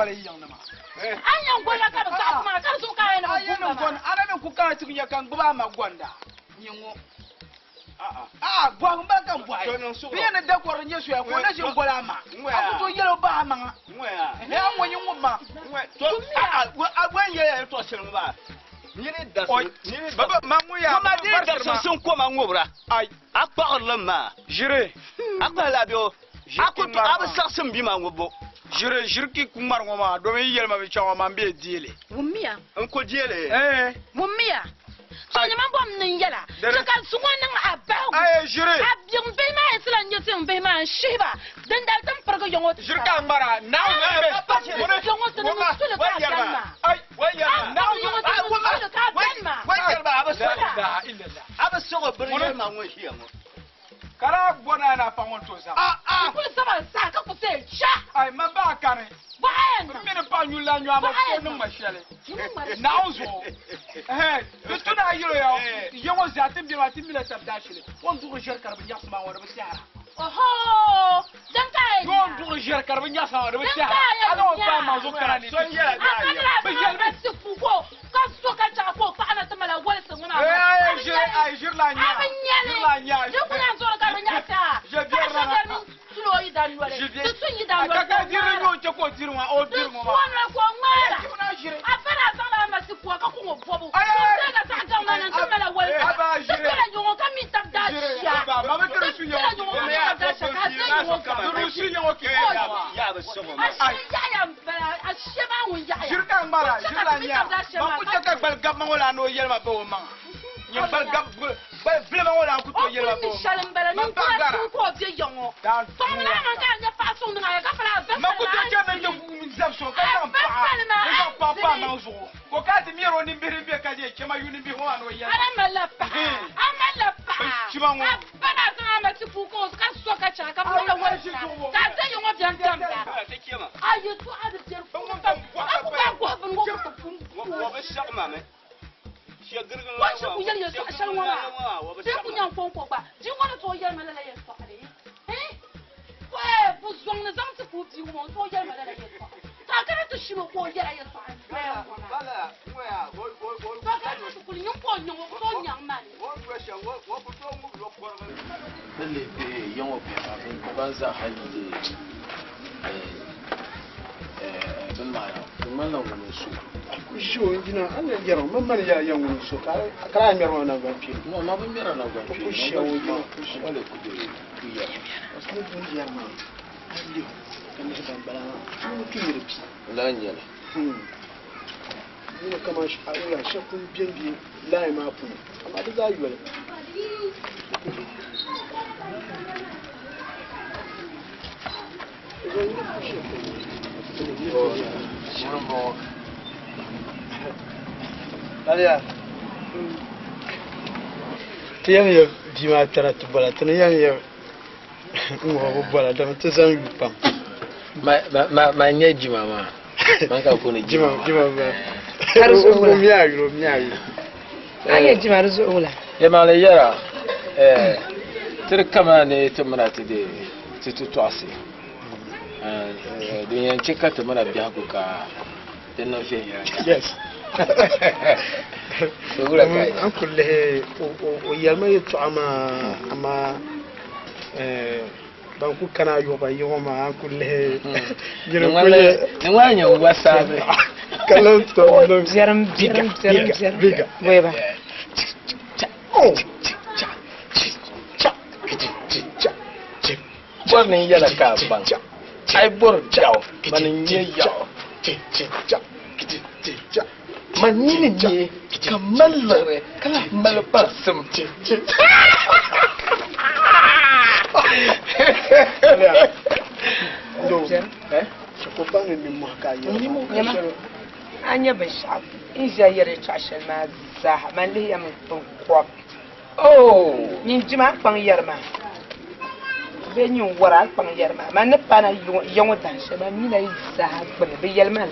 bari yang nama Anyan gola ka da kuma kar su ka yana ayan gon ana me ku ka tinya kan gba ma gonda nyingo gwa mba kan bwa biya na da kwaro nyesu ya ko na shi gola ma aku to yelo ba ma ne an wonyi nguma to agwan ye to shirin ba nyini da nyini baba manguya ma de da sun ko ma ngobra ai akpa lama jire akpa labio aku to absaksim bi ma ngobo jire jirki kumar ngoma do me yelma be chawa ma be diele mummiya ko diele mummiya so nyama bom nin yala so kan su wannan abawu ay jire abin be ma islan yatin be ma shiba dan da tan farko yongo jirka ngara now be pache yongo tan musul ka danma ay wayya now yongo tan musul ka danma wayya ba la illallah abso bari ma ngo shi ngo kara bona na pawon to sa ku sama sa ka ku sai cha ay ma ba kare bayan mene pa nyula nyu ama ko no mashale nauzo bitu na yiro ya yongo zatin bi matin mila tabdashile won du jer karba nya sama wala basiara oho dan kai won du jer karba nya sama wala basiara ala ba ma zo kana ni so ya ba yel ba su fuko ka so ka ta ko fa ana tamala wala sun na ay jer la nya je ku na so ka nya ta je bier na sulo yi dan wala tu sun yi dan wala ka dire nyo je ko dire ma o dire mo ma wala ko ngara afara sala ma si ko ka ko bobo so ka ta ta ma nan tamala wala aba jire ka yo ka mi tabda sha ba ma dire su yo tabda sha ka sai yo ka dire su yo ke ya ba so mo jirka mbara jirla nya ma ku jaka bal gab ma wala no yelma be o ma nya bal gab bal blema wala ku to yelma be ma ba gara ko je yongo dan to na ma ka nya pa so nga ka fara ba ma ku to jaba nya zab so ka dan pa na zo ko ka ti miro ni mbiri be ka je chema yuni bi ho ano yelma amala pa chima ngo bana sana ma ti fu ko ka so ka cha ka wala wala ka ta yongo bian tam ayo to ada jer fu aku ba ko ban go ko fu wa ba shak ma me shi girgin wa shi ku yel yeso ashal wa sai ku nyam fon ko ba ji wala to yel ma la yeso ale ko bu zong na zam ti fu ji mo to yel ma la yeso ta kana to shi mo ko yel yeso bala ngoya wo ta kana to ku nyam ko nyam ko nyam ma wo question wo ku to mu lo ko lalle yawon abin ba za a hali da mara kuma nan wani su ku shi wani gina an da yaro mamman ya yan wani su kara miyar wani gwafi no ma ban mera na gwafi ku shi wani gina ku shi wale ku da kuya wasu ne kun ya ma aliyu kan shi ban bala na mutum yi rufi lan yana ni kama shi a ula shi kun biyan biyan layi ma fu amma da za yi wani Aliya ti yang ya di ma tara tu bala tu yang ya ngo bala da tu san yu pam ma nye jima ma man ka ko ne jima ba Arzu ula. miyayu Aya jima arzu ula. ya ma le yara tir kama ne to muna ta de to asi dunyan cika ta muna biya ku ka dan na fiye yes ula kai an kulle o yalma yitu ama ban ku kana yo ba yo ma an kulle ne wanya wasa be kalan to no Zeram. biga Weba. oh wannan yana ka ban ai bor jaw manin ye yaw manini ne kamallare kammal basum do ko bani ni mo ka yo Yama. Anya bashab. Iza yare tashal ma zaha man li yam tun kwap. oh Nin jima pang yarma. Be nyu wara pang yarma. Man ne pana yongo dan she ma mi na zaha bane be yalman.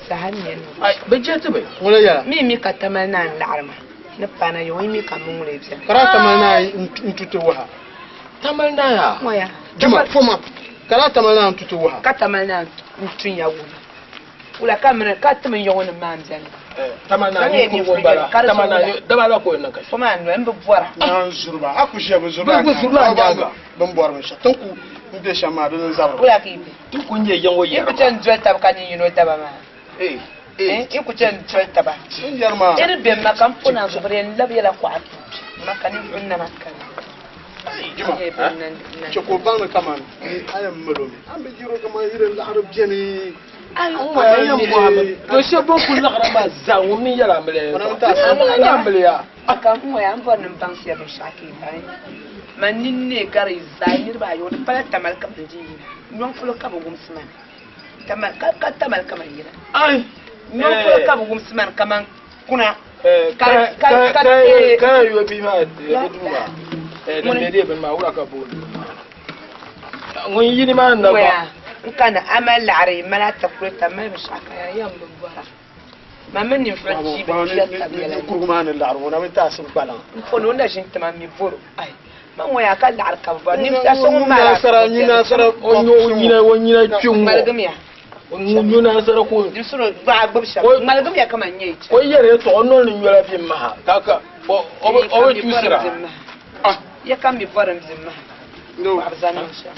Zaha ne. ai bajeta bai wala ya Mi ka tamal na larma. Ne pana yo mi ka mun le bia. karata mana ntutu wa tamal na ya Moya. juma foma karata mana ntutu wa Ka tamal na ntun ya wu. wala kamera ka tama yawon man jan tamana ni ko bala tamana dabala ko nan kai kuma an ba bora nan zurba aku je ba zurba ba zurba jaga ban bor mun sha tanku nde shama don zabra wala ki bi tun kun je yango yi ku tan jol tab kan yi no taba ma yi ku tan jol taba yarma be makam puna zubren lab yala ko ak makani unna makkan jima ce ko bang kaman ayam melomi ambe jiro kama yire la arab jeni ay to she bon kun la raba za woni yala mele na mele ya aka mo ya mbon nan ban siya ba shaki bai man ninne gari zainir ba yo pala tamal kam de jini non fulo kam gum sman tamal ka tamal kam yira ai non fulo kam gum sman kaman kuna ka yo bi ma de duba da me ben ma wura ka bo ngun yini ma na ba كان أمل عري ما تقول تمام مش عارفة يوم ببارة ما مني فرنسي بجد كرمان العرب من تاسم بلا نقولون لا جنت ما ميفورو أي ما هو يا كل عركة ببارة نمشي أسمع ما سرا نينا سرا ونينا تشوم مالجميع ونينا سرا كون نسرو بعد ببشر مالجميع كمان يجي ويا تونو نيولا في ما كاكا أو تسرا يا كم ببارة مزمها نو عبزانا مشى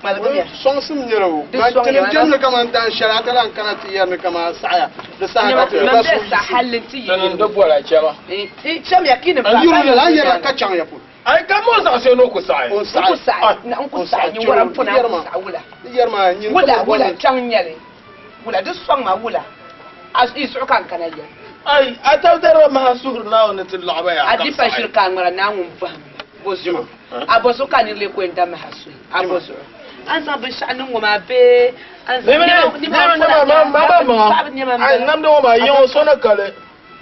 مالجميع صنصم نيرو ما تلمجن كمان دان شرعت لان كانت يرن كما سعيا لساعه ما بس حلتي نن دبولا chama eh chama yakina ba yuru la yara ka chan yapo ai kamo sa se no ku sai ku sai na ku sai ni waran funa wula yarma nyin wula chan nyale wula duk son ma wula as isu kan kana ya ai atawdar ma sugur na on til laba ya adi pa shirka ngara na mun faham bosu abosu kan le ko nda ma hasu abosu ansa bin sha'anin wa ma be ansa ni ma ai nam do ma yon so na kale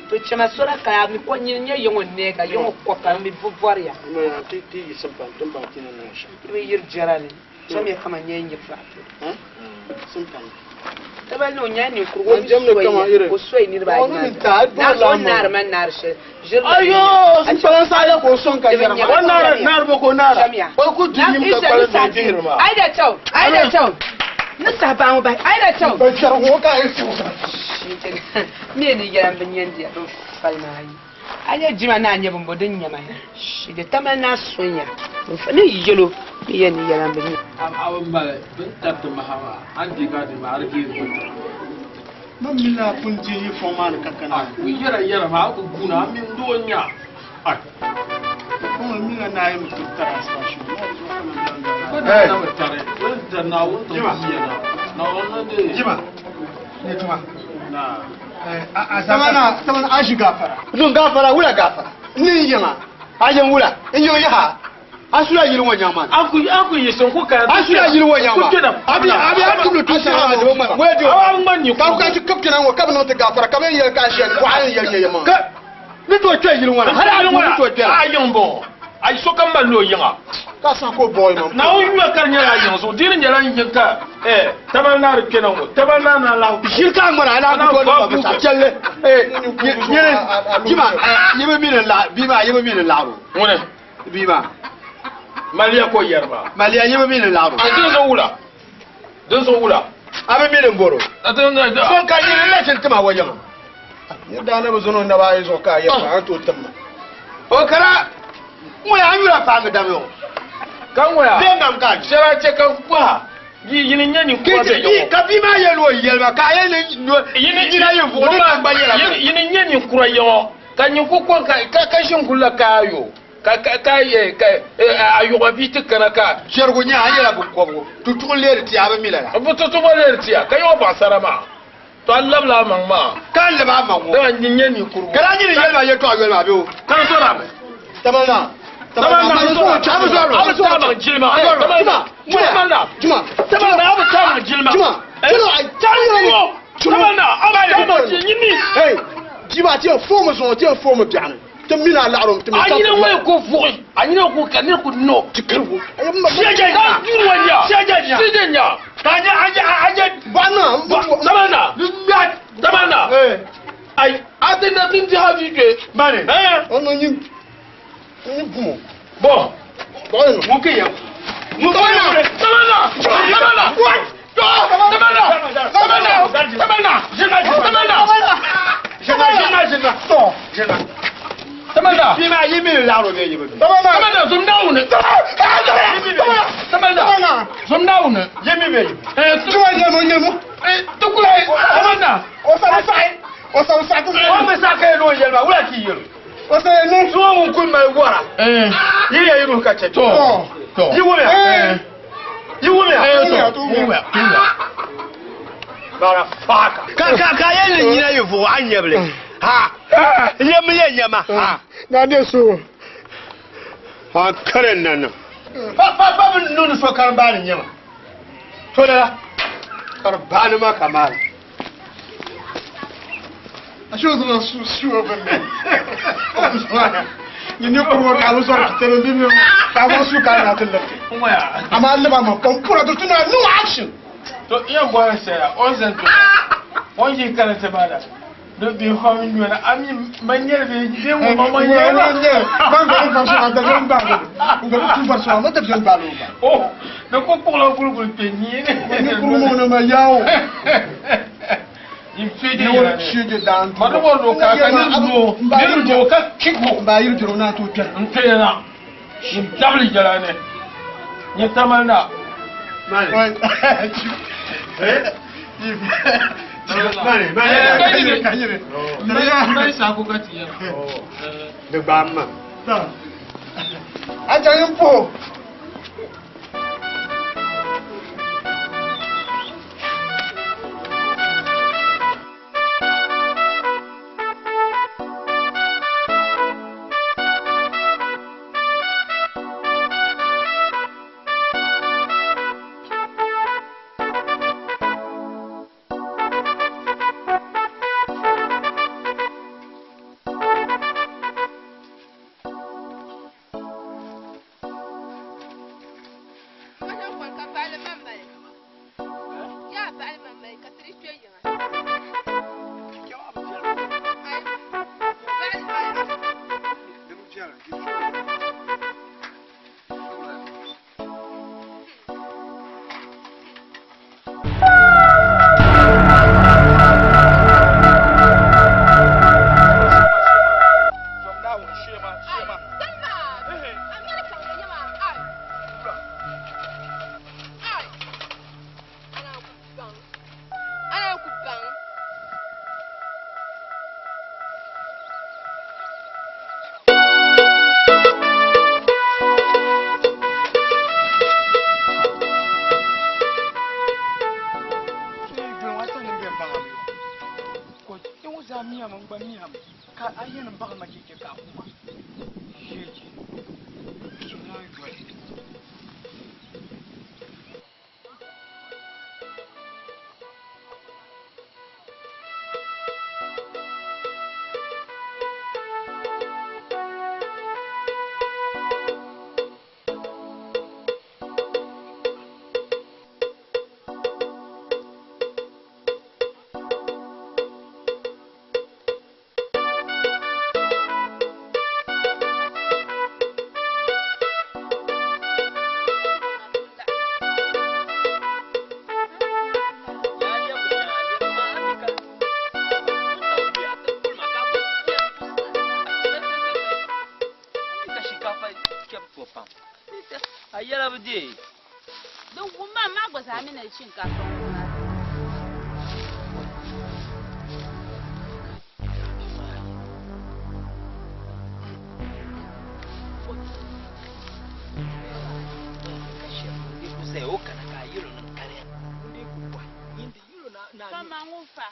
to chama sora ka mi ko nyin nye yon ne ga yon ko ka mi vovoria ma ti simpan tum ba tin na sha mi yir jarale chama kama nye nye fa simpan taba no nya ni ko wo ko soy ni ba na so nar man nar she ayo simpan sa ya ko son ka yara wannan nar ba ko nar ko ku jini ka kwala da jihir ma ai da chau na saba mu bai ai da chau ba char ho ka ai su me ni yaran bin yandi do fai mai ai jima na anya bumbo din nyama shi da tamana sonya mun fa ni yelo mi yani yaran bin am awon bale bin tabta mahawa an diga da ma arge ko man mila kun ji yi formal kakana ku yara ma ku guna min donya ai kuma mila na yi mutum tara sashi ko da na mutare da na wuta yana na wannan da jima ne tuma na tamana ashi gafara dun gafara wula gafara ni yima ajen wula in yo yaha asura yirin wannan man aku yi sun kuka asura yirin wannan man abi abdu tusa ha do man wejo awan man ni ka ci kaptina wo kabno ta gafara kamen yer ka shen ko an yer yema ka ni to twa yirin wannan har an to twa ayon bo ai so kan man lo yinga ka san ko boy man na o yuwa karnya ya yin so dirin jaran yin ka taban na rike nan ko taban na la shirka ngara ala ko ba ba sa kelle yene jima yebe min la bima yebe min la ro wona bima maliya ko yarba maliya yebe min la ro don so wula abe min ngoro adon na so ka yene la cin tuma wajen yadda na bazo da ba yi so ka yarba an to tamma o kara mo ya yura fa ga dame o kan waya be ngam kan shara ce kan kwa yini nyani kwa be yo ka bi ma yelo yelba ka yene yini na yin vo na ba yela yini nyani kura yo kan yin ko ka shin kula kayo ka ye ka ayo ba biti kana ka shergo nya ayela bu ko tutun ler ti aba milala bu tutun ler ti ka yo ba sarama to Allah la man ma kan le ba man da nyani kuru kala nyini yelba ye to yelba be o kan so na tamana tamana so chabu so abu so ma jilma tamana tamana abu so ma jilma ai tamana aba ma nyini hey jiba ti forme so ti forme piano te mina la'rum te mina ayina way ko fuyi ayina ko kanir ko no tikarbu sejanya jurwanya sejanya anya bana tamana ay atenda tinti havike bane ono nyi bumo bon mo ke ya tamana yimi la ro be yimi Samanda zum daune. Samanda zum daune. yimi be Tuwa yemo. Tukula samanda. o sa ko o me sa ka no yelma wala ki yelo o sa no so mun kun mai wara yi ya yi ka ce to yi wo me yi wo me bara faka ka yen ni na yefo anyeble ha yem ye nyama ha na de so ha karen nan pa nun so kan ba ni nyama to da kar ba ni ma kamar asho zo su obenne ni ne ko ka lo so tele bi mi ka mo su ka na tele ama le ba mo kon pura to tuna no action To iya boy say on zen to. Won yi kan te bada. Do bi ho mi na ami manyere be de mo mama yela. Ban ko ko so da jon ba ko ko tu ba so ma da jon ba lo ba Oh, do ko ko lo gulu pe ni ni ko mo no ma yawo in fide ni ya. wo chi de dan Ma do do ka ka ni do ka kiko. ba yir joro na to pya Nte na. In dabli jala ne. Ni tamanda. mane kanyire Mai sa ko ka ti ya. de ba ma aja yin po ka ayyana ba ma ke ka kuma sheji suna yi Ayala budi. Don kuma ma ba sa mina shinkafa. Kama ngufa.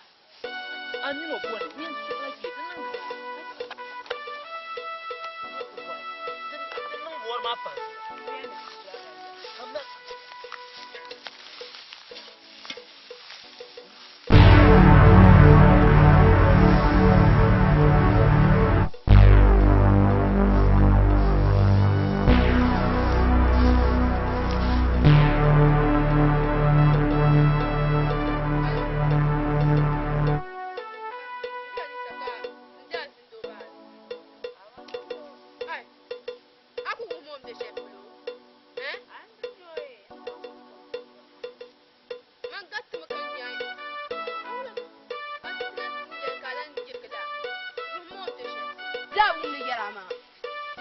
Ani no bwana, ni nsula kitu na. Não vou armar paz.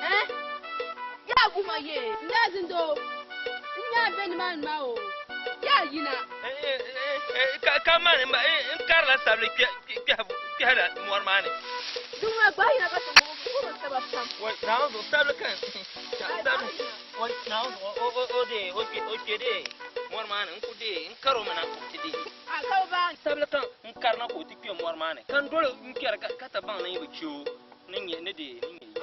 Ya kuma ye, ndazin do. Nya ben man mao. Ya yina. Kama ne in karla sable ki hada mormane. Duma ba yina ka to ko ta ba sam. Wai now do sable kan. Wai now o de mormane in ku de in karo mana ku de. A ka ba Sable kan in karna ku ti ki mormane. Kan dole in kiyar ka ta ban nan yi ciwo. Ninge ne de ninge.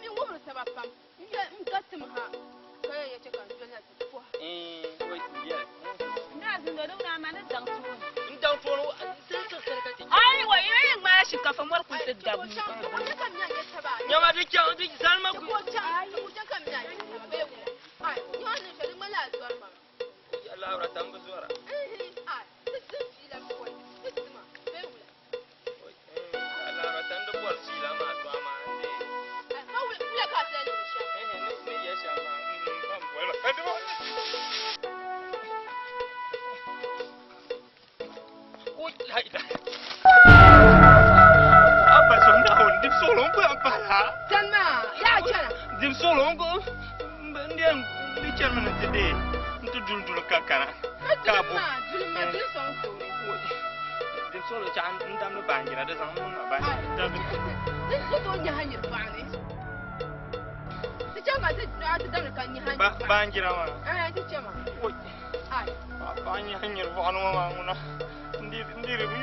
mi wo ta ba pam. In ka tim ha. Kai ya ce kan dole ta ko. Wai biya. Ndazin do na ma na dan to. In dan to sai Ai wa yin ma shinkafa mar ku ta da mu. Nyama de kyau de salma ku. Allah ra tamba zuwa. Allah ra tanda bol sila ma to ama ande. Ne ya shama. Bam bola. Ui lại lại. Apa sonda on dim solong bu apa la? Tanma, ya jana. Dim solong ko. Ndiam di chairman tede. Ntu dul kakana. Kabu. Dul song to. Dim solo chan ndam no bangira da sang no ba. This is what you hang your bani. The chama said to done kan ni hang. Bangira ma. The chama. Oi. Ai. Banya hanyar vanu ma nguna. Ndiri bi.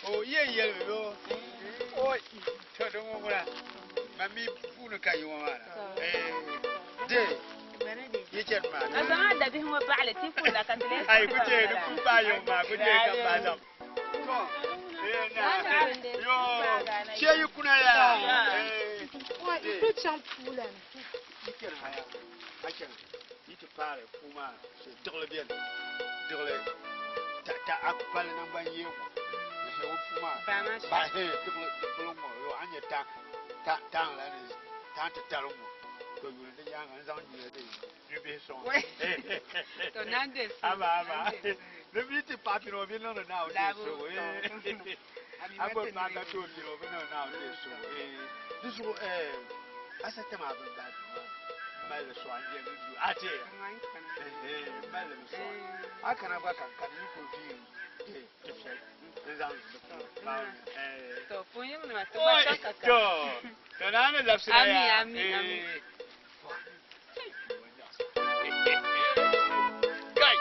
Oh, yeah, oh, Todomora. Mammy Punuka, you are. Day. You get mad. I don't know that he was valid. I could tell you, buy your man, good day, come Yo, share you could What you jump full and you can hire. I can eat a parrot, Puma, dollar bill, dollar. Tata akupale namba yewu. Fuma. Ba he people mo yo anya ta la ni ta talo mo. Ko yu de yang an zang ni de. Ju be so. To nande. Aba. Le biti papi no bi no na o de so. Ako ma ga to bi no bi no na o de so. This will asa tema ba da. Mai le so anje ni du ate. Mai le so. Akana ba kan kan ni ko bi. To punyo na matubaka kaka. To nana lapsina ya. Ami. Kai.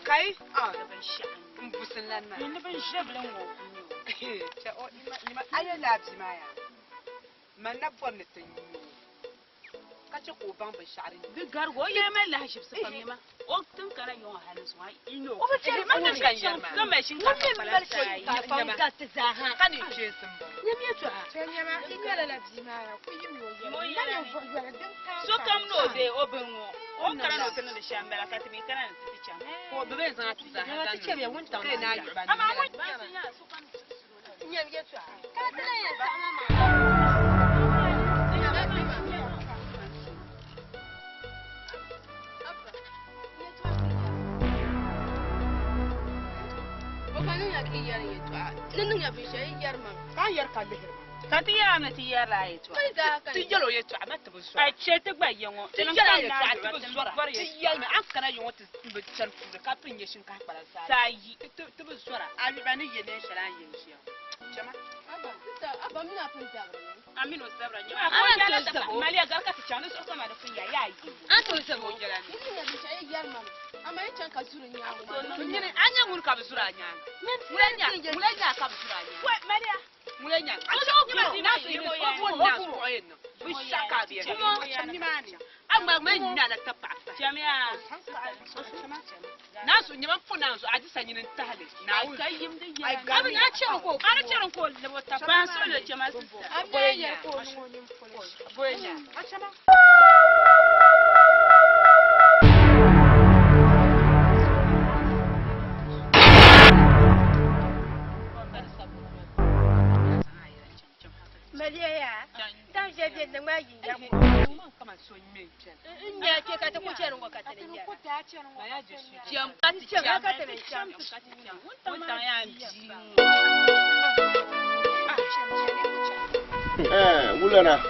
Kai? Mbusin lan ma. Ni ban sheblen wo. Cha o ni ma ayo labji ma ya. Man na bon tin. Ka ce ko ban ban shari. Bi gargo ye mai la hashib sa famima. O tun kana yon halin su ai ino. O ba ce man da kan yarma. Kan mai shin kan falasa ya fam ka ta zaha. Kan ni ce sun ba. Ya mi to a. Ce ni ma in yala labji ma ya ku yi mi yo. Mo yala Mo yala din ka. So kam no de o ben wo. O kana no tana da shambala ka tabi kana da titi cham. Ko be ben zan tu zaha. Ya ta ce be wun ta Kai na yi ba. Amma wun ba sun ya so kan. Nyam ge tu. Ka tana ya sa mama. Nan ya fi shi yar man. Ka yar ka lihir man. Tatiya na tiya la yeto. Ti yalo yeto amata bu so. Ai che te gba yenwo. Ti yalo yeto ati bu so. Ti yalo me ankara yenwo ti bu chan fu ka pin yeshin ka para sa. Tayi. Ti bu so ra. Ali bani yene sharan yenshi. Chama. Aba mina pun zabra. Amino sabra nyo. Ana ta Malia garka ta chanu so sama da kunya yayi. An to se mo jela ni. Ni ya bisha e yar mama. Ama e chan ka zuru nya. Ni anya ngun ka bu sura nya. Mulenya ka bu sura nya. Wait, Malia. Mulenya. Aso ni na so ni ko na so o yen. Bu shaka bi. Ni mani. Agba me nya na tapa. Jamia. Na so nyama fona so aji sanyin ntale. Na wo. Kai yim da ya. Ai ga na chere ko. Ana chere ko da wata ba so da jama su. Abi ya ko ni Boyenya. Achama. Maria ya. Dan je bien da mai yin ya. Kama so yin chen. Nya ke ka ta ko chere ngo ka ta ne ya. Ko ta chere ngo. Ya je su. Jam ka ti chere ka ta ne jam. Wata ya ji. Wulana.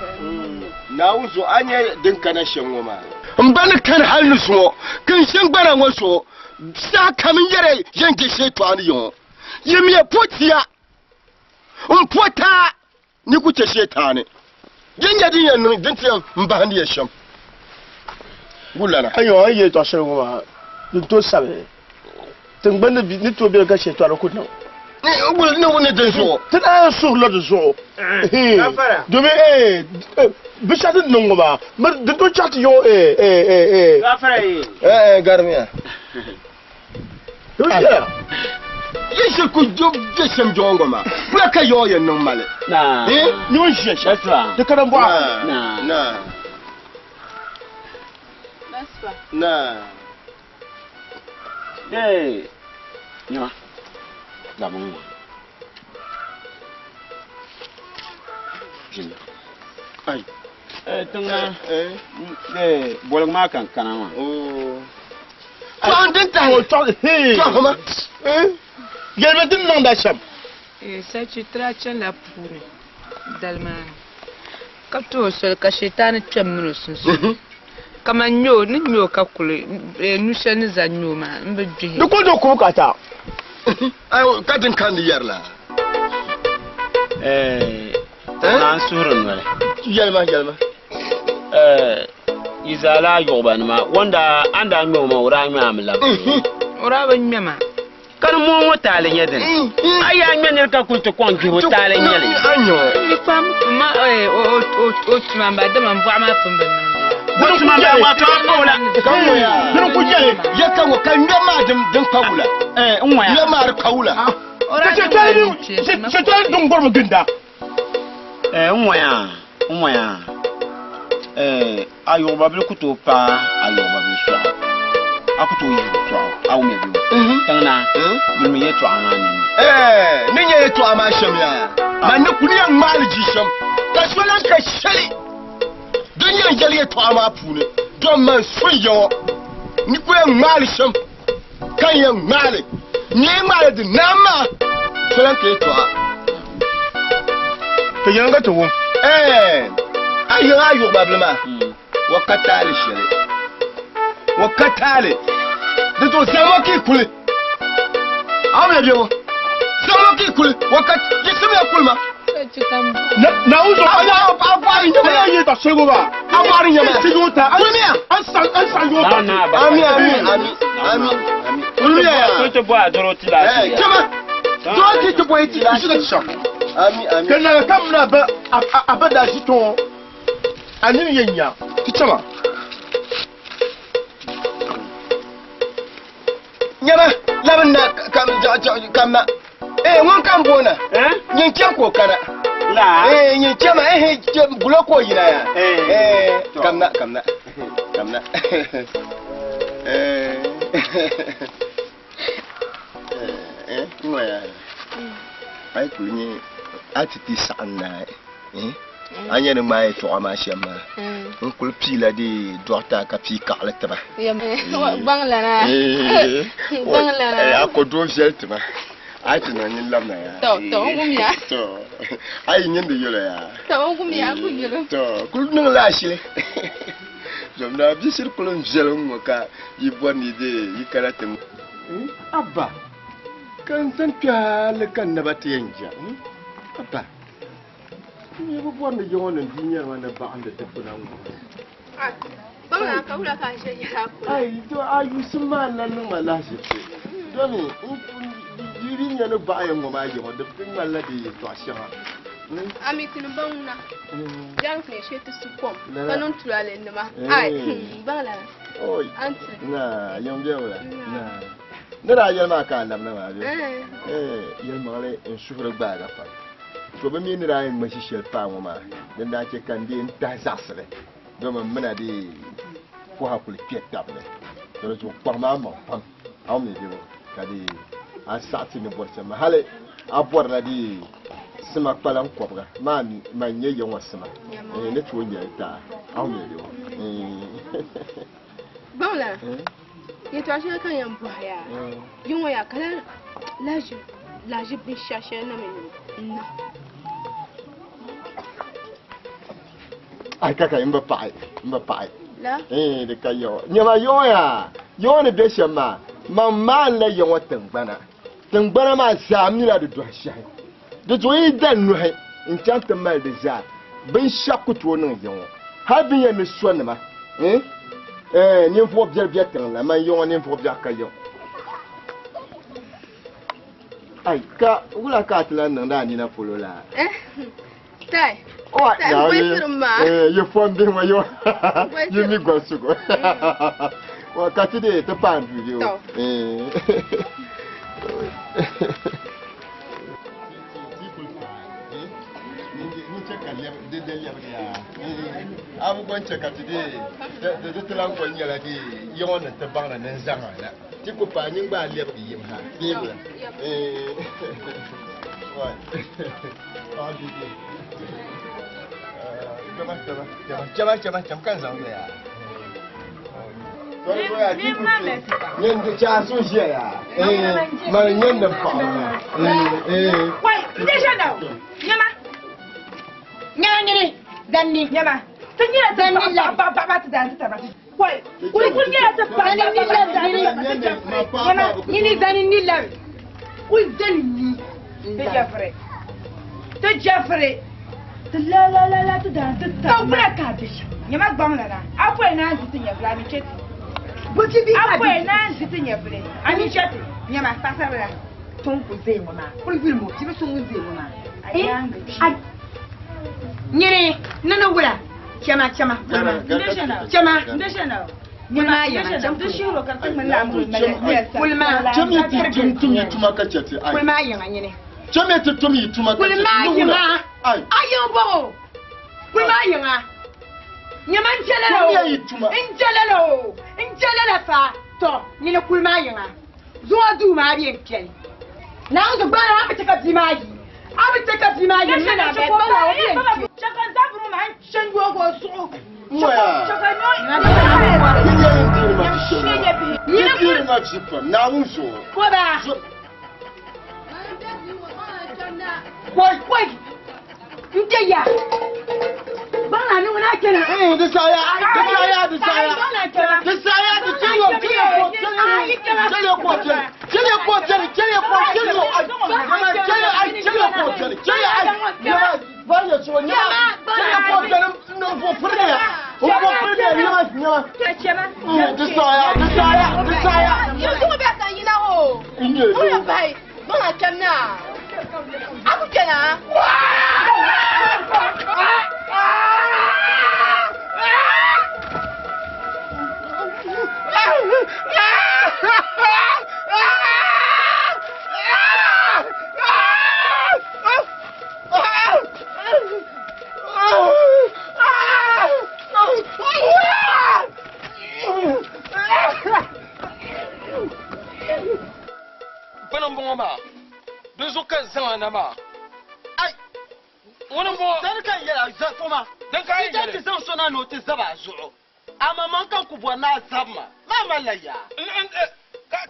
Na wuzo anya dinka na shenwoma. Mbana kan halnu so, kan shengbara woso. Sa kamin yare yanke sheto aniyo. Yemiye potia. Mpota ni kuce shetane. Jinja dinya no dintiya mbahandi yesham. Wulana. Ayo aye to shenwoma. To sabe. Tingbanda bi ni to bi ka sheto ara kunna. Ni woni den so. Tana so lo de so. Domi bishatu nongoma. Mar de to chat yo Gafara yi. Garmiya. Yo ya. Yeshe ku job jesem jongoma. Bula ka yo ye no male. Na. Ni won sheshe. That's right. De kana bo. Na. That's fine. Na. Hey. Nyama. Gamun. Jin. Ai. Tunga. Bolong makan kanama. Oh. Ko den ta O to he. to koma. Gelme din non da sham. Sai ci tracen la pure. Dalma. Ka to so ka shetani twemno sunsu. Kama nyo ni nyo ka kule. Nu shani za nyo ma mbe dwi. Du ko do ko kata. Ai ka den kan yerla. Na surun wala. Yelma. Izala yoban ma wanda anda no ma ura mi amla. Ora ban nyama. Kan mo mutale nyeden. Aya nyenel ka kunto konki mutale nyele. Anyo. Ni pam ma o mamba da man bua ma pum ben nan. Bunu kuma ba ma ta kola. Kan ya. Dun ku jele. Ya kan wa kan yama din kawula. Nwa ya. Yama kawula. Ora Je te dum gormo ginda. Nwa ya. Ayoba bil kuto pa ayoba bil so. Akuto yi so. Awu me bi. Tangna. Dum ye to amani. Ni ye to amasham ya. Man ne kuniyan maliji sham. Ka solan ka shali. Dunya jali to amapu ne. Don man suyo. Ni kuniyan malisham. Kan yan mali. Ni mali din nama. Solan ka to. To yanga to won. Ayo bablema. Wakatali shele. Wakatali. De to zama ki kule. Awe biyo. Zama ki kule. Wakat yeseme kulma. sai ci kan Na uzo Abari nyama. aye to shenwoma. Abari nyama. Sigota. Kulmiya. An yo ta. Na ba. Ami. Kulmiya. Kunto bo adoro ti la. Chama. Doki to boy ti shi da sham. Ami. Kana kamna ba abada shi to. Anin yenya. Ti chama. Nyama. Labanda kam won kan bona. Nyin kyan ko kana. La. Nyin chama bulo ko yina ya. Kamna. Ngoya. Ai kulni atiti sanna. Anya ne mai to amashama. Kul pila di docteur ka pi kala taba. Bang la na. Ya ko do jeltba. ai tunanin lamna ya To ngumya. to ai yin da yola ya To ngumya ku yelo. to kullun la shile jomna bi sir kulun jelum ka yi bonni de yi karatin abba kan san pyal kan na bata yanja abba ni bu bonni yonan duniyar wanda ba an da tabbuna mu Ba na ka wula ka shi ya ku. ai to ayu sun ma nan malashi ce domin jirin ya no ba yan go ma yi wanda fin malla de to ashira Ami tin bangna. Jang ne she tu supom. Kanon tulale ndema. Ai bala. oi Anti. na yom wala na da yel ma ka lam na ma bi yel ma le en sufre ba ga fa to ba mi ni ra en ma shi shel pa mo ma den da ke kan di en ta zasle do ma mena di ko ha kul piet tap le to to pa ma mo pam aw mi di ka di a sati ni bor ma hale a bor na di sima palan kobga man man ye yon wasima ne to nya ta aw mi di Bala. Ye to ashe kan yan baya. Yunwa ya kala laji bin shashe na menu. ai kaka imba pai La. de kayo nyama yoya yo ne be shema mamma la yo watangbana tangbana ma zamira de doasha de to yi dan no he enchant mal de za bin shakuto no yo ha bin ya ne so ne ma ni fo bia tan la man yo ni fo bia kayo ai ka wula ka tlan nan da ni na polo la Tai. oh ya ye fo mbi ma yo ye mi gwansugo wa kati de te pan video abu gwanche kati de tlan ko nyala di yo na te bang na nzanga na ti ko pa ning ba le bi yim ha bibla wa ah di Jama kan zan ya. Yin da cha su shi ya. Mara yin da fa. Wai, ide shana. Nyama. Nyama danni nyama. Tun yi da danni la ba ta da ta ba. Wai, kuri kun yi ta ba ni la danni. Nyama, ni danni ni la. Kuri danni ni. Te Jeffrey. Te Jeffrey. La tu da ta bra ka de nyama gbam na na apo na nzitin ya bra mi cheti buti bi apo na nzitin ya bra ani cheti nyama pasa bra ton ku ze mo na kul bil mo ti be so mo ze mo na nyere nana wura chama ndeshana nyama ya chama to shiro ka tan mun na mu kulma tumi tuma ka cheti ai kulma ya nyere chama tumi tuma ka cheti kulma ayo bo kulma yanga nyaman chelelo injelelo fa to ni le kulma yanga zo du ma bi enkel na zo gba na amteka bimayi ni na be ba na obi chaka zabu ma chengu ogo so chaka no na unso ko ba Wait. Ndeya. Bana ni wona kena. Desaya. Aku kena. Bonamba. Deux occasions na ma. Ai. Wani mo dan kan yara zafuma dan kai idan ki san sona no ti zaba zuo amma man kan ku bona zabma ma malaya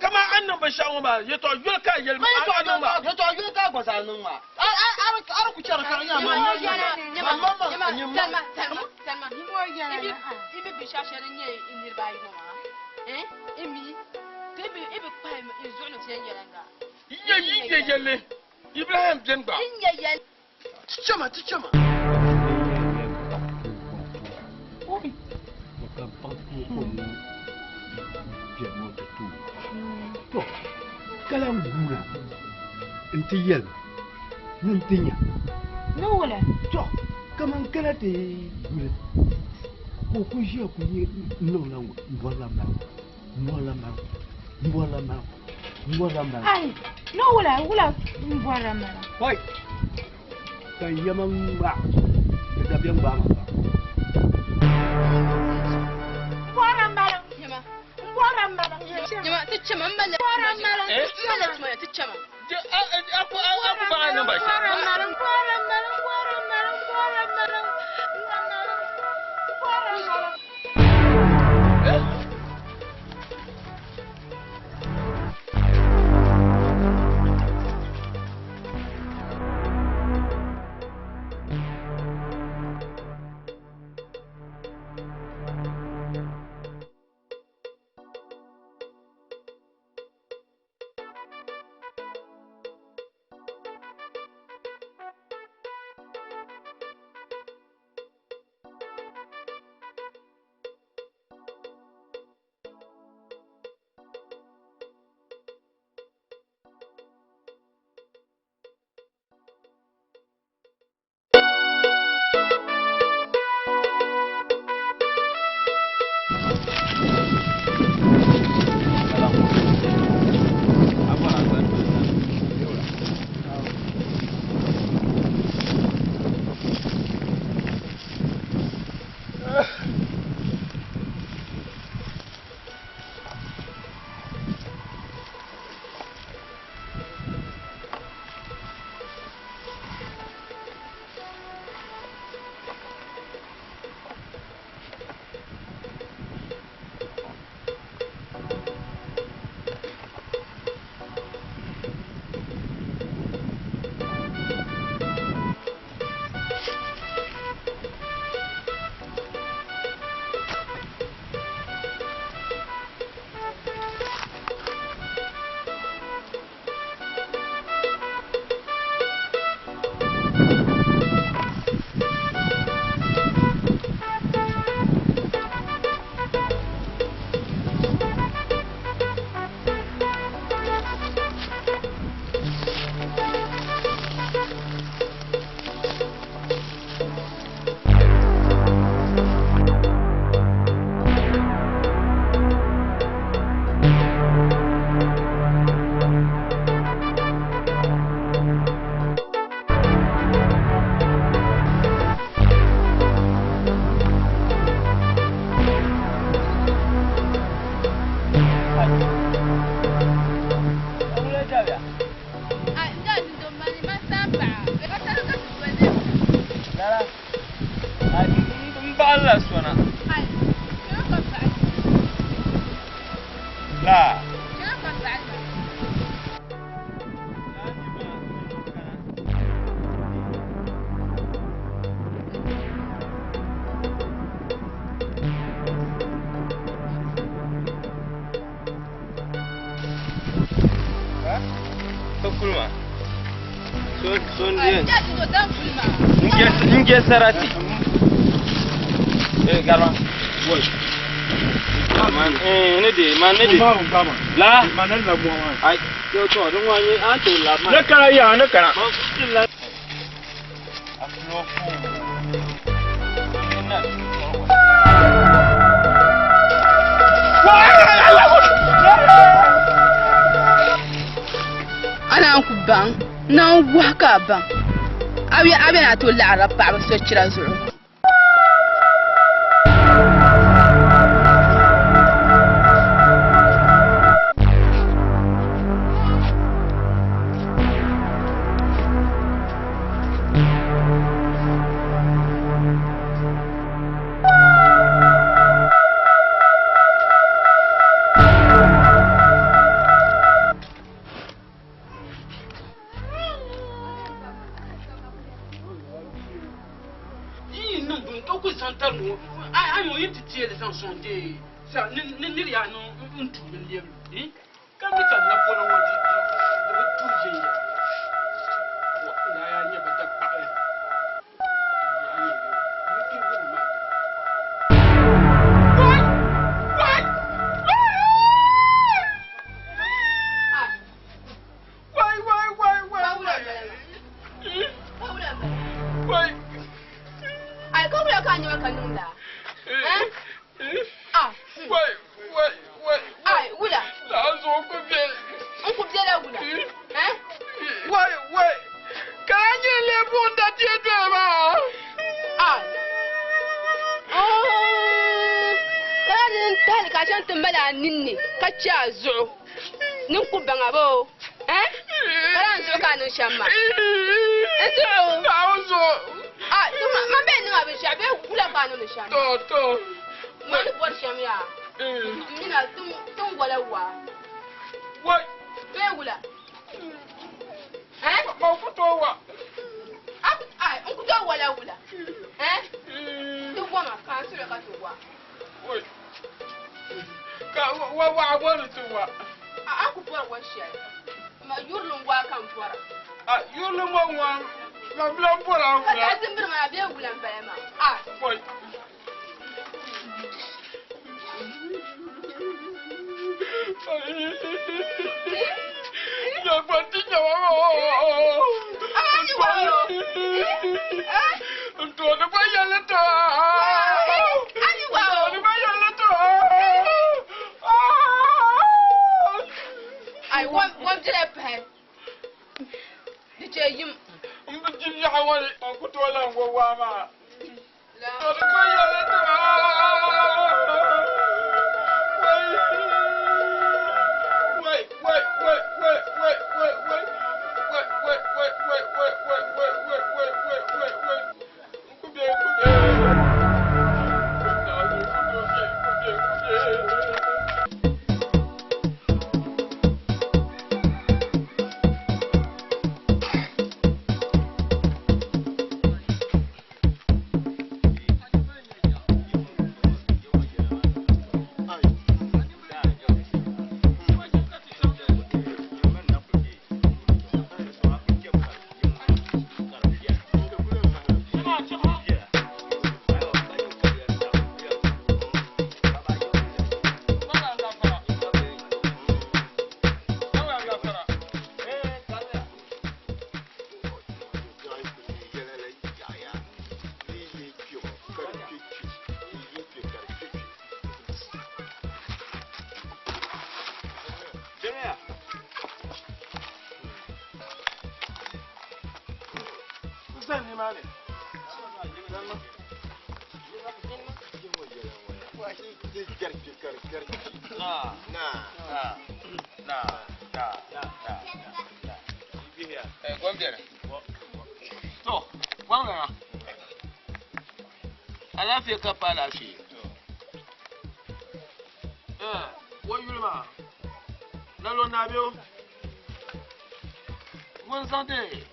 kama an nan ba shawo ba ya to yul ka yel ma ya to yul ka gwa sa nun ma ar ku cera kan ya ma Salma ni mo yana ibi bi shashare nye indir bayi no ma emi ibi pa izo no tiyan yeranga ye yele Ibrahim Jengba yele chama oi ka pa ko bien mo to kala ngura inti yel nintinya no wala to kaman kala te gure ko ku je ku ni no na mbola ma ai no wala mbora ma wai kan yaman ba da biyan ba ma Nyama tichama mbale mbale tuma tichama aku ba nan ba Ninguém será assim. Garba. Oi. Lá. Ai, eu tô, não vai a tu lá. na kara ya na kara ana ku ban na waka ban abi na to la arab ba so kira zuru chanteur no ai mo yin titi les chansons de ça ni ya no untu bin liam kan mi tan na pora wodi de tout j'ai wa ya nya ba tak pa ninni kacha zo nin ku banga bo karan zo ka nin shamma eto nauzo ma be ni ma be sha be kula ka nin shamma to ma ni bor sham ya mina tum wala wa wai be wula ba ku to wa ai on ku to wala wula tu wa ma kan su ka to wa wai wa wani tuwa aku fora washiya ma yurlun wa kan fora yurlun wa ma blan fora wa ka timbir ma be gulan bale ma boy ya patinya wa ani wa to da bayana to ani wa da bayana to ai wan jere pe di che yim jim ya hawali ku to lan go wa ma la to da bayana to Alafiya ka fala shi. Wo yulma. Lalo na biyo. Won sante.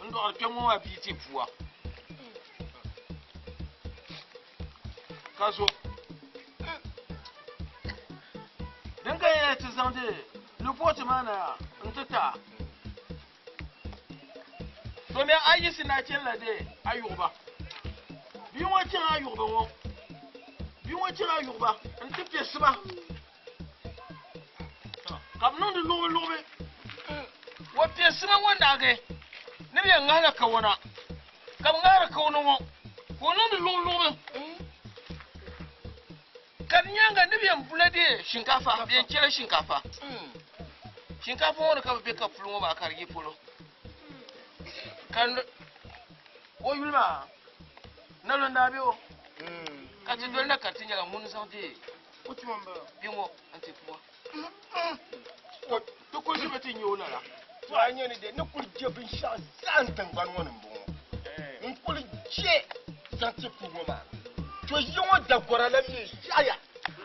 Ndo alkemo wa biti puwa. Kaso. Dan ka yana ta sante. Lupoti mana ntata. To me ayi sinacin lade ayuba. Bi wancin ayuba wo. Bi wancin ayuba an tafi su ba. Kam non de lobe. Wa pe su ba wanda ga. Ne bi ngala ka wona. Kam ngara ka wona wo. Ko non de lobe. Kan nyanga ne bi bulade shinkafa, bi kira shinkafa. Shinkafa wona ka be ka fulmo ba kargi fulo. Kan o yulma na lo ndabe o ka ti dol na ka ti nyaga mun santé o ti mamba bingo anti puwa o to ko si beti nyola la to anyani de ne kul jebin sha santan ban wonin bon in kul je santé puwa ma to yongo da gora la mi yaya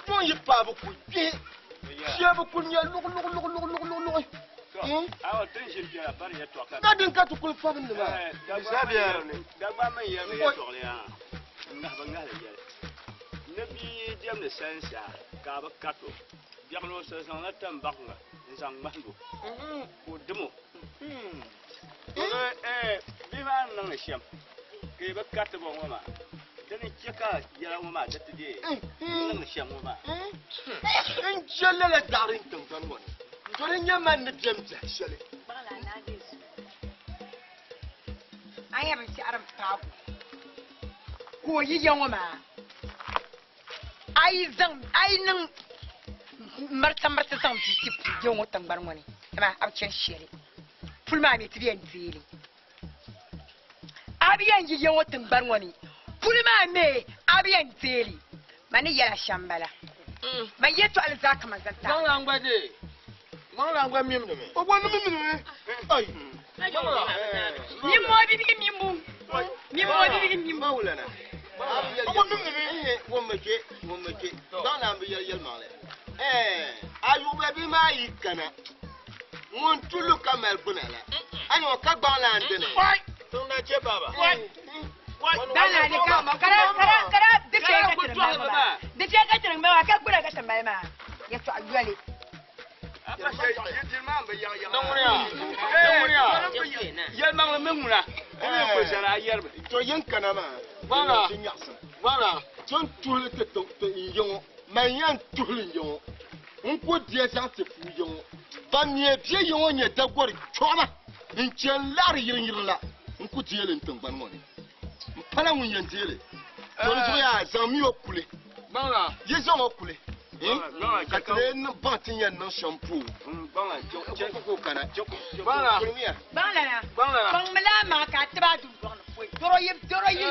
don yi pa bu ku je bu kun ya lu awo tin jin biya bar ya to ka kadin ka tukul fabin ma zabiya da ba mai ya mai to ya nga ba nga ya nabi dem ne sensa ka ba kato biya no se san la tam ba nga san mando ko demo bi ma nan shem ke ba kato bo ma dan kika ya ma da tide nan shem ma in jallala darin tantan wani torin yaman na jamta shale bala na desu aya ban ci aram tabu ko yi yawa ma ai nan marta zan bi ti yawa tambar wani ba abcin shele fulma me tibiyan zeli abiyan yi yawa tambar wani fulma me abiyan zeli mani yara shambala ban yeto alzaka mazanta Mangla ngwade. Mangla ngwa mim me. o bonu mimi ai ni mo bibi mimbu ni mo bibi mimbu mawlana o bonu mimi womake dans la yel male ayuba bi ma yikana mon tulu kamal bunala anyo ka gbala andene Tun na ce baba. dala ni ka mo kara de ke ka tirin ba de ke ka tirin ba ka kura ka tambaye ma ya to ayuale apa sai yidin ma ba ya ya Yel mangla menguna. ko sara yerbe to yankana ma Voilà. voilà ton tulu te to yongo mayan tulu yongo nko die sa te fu yongo ba mie bie yongo nye da gori choma nchen lar yirin la nko die le ntangban ngoni mpala ngun yentele to zo ya zami okule Mangla. yezo okule katre no bantinya no shampoo banga ko kana Voilà. bala na Bangla. bang mala ma ka taba dun don foi doro yi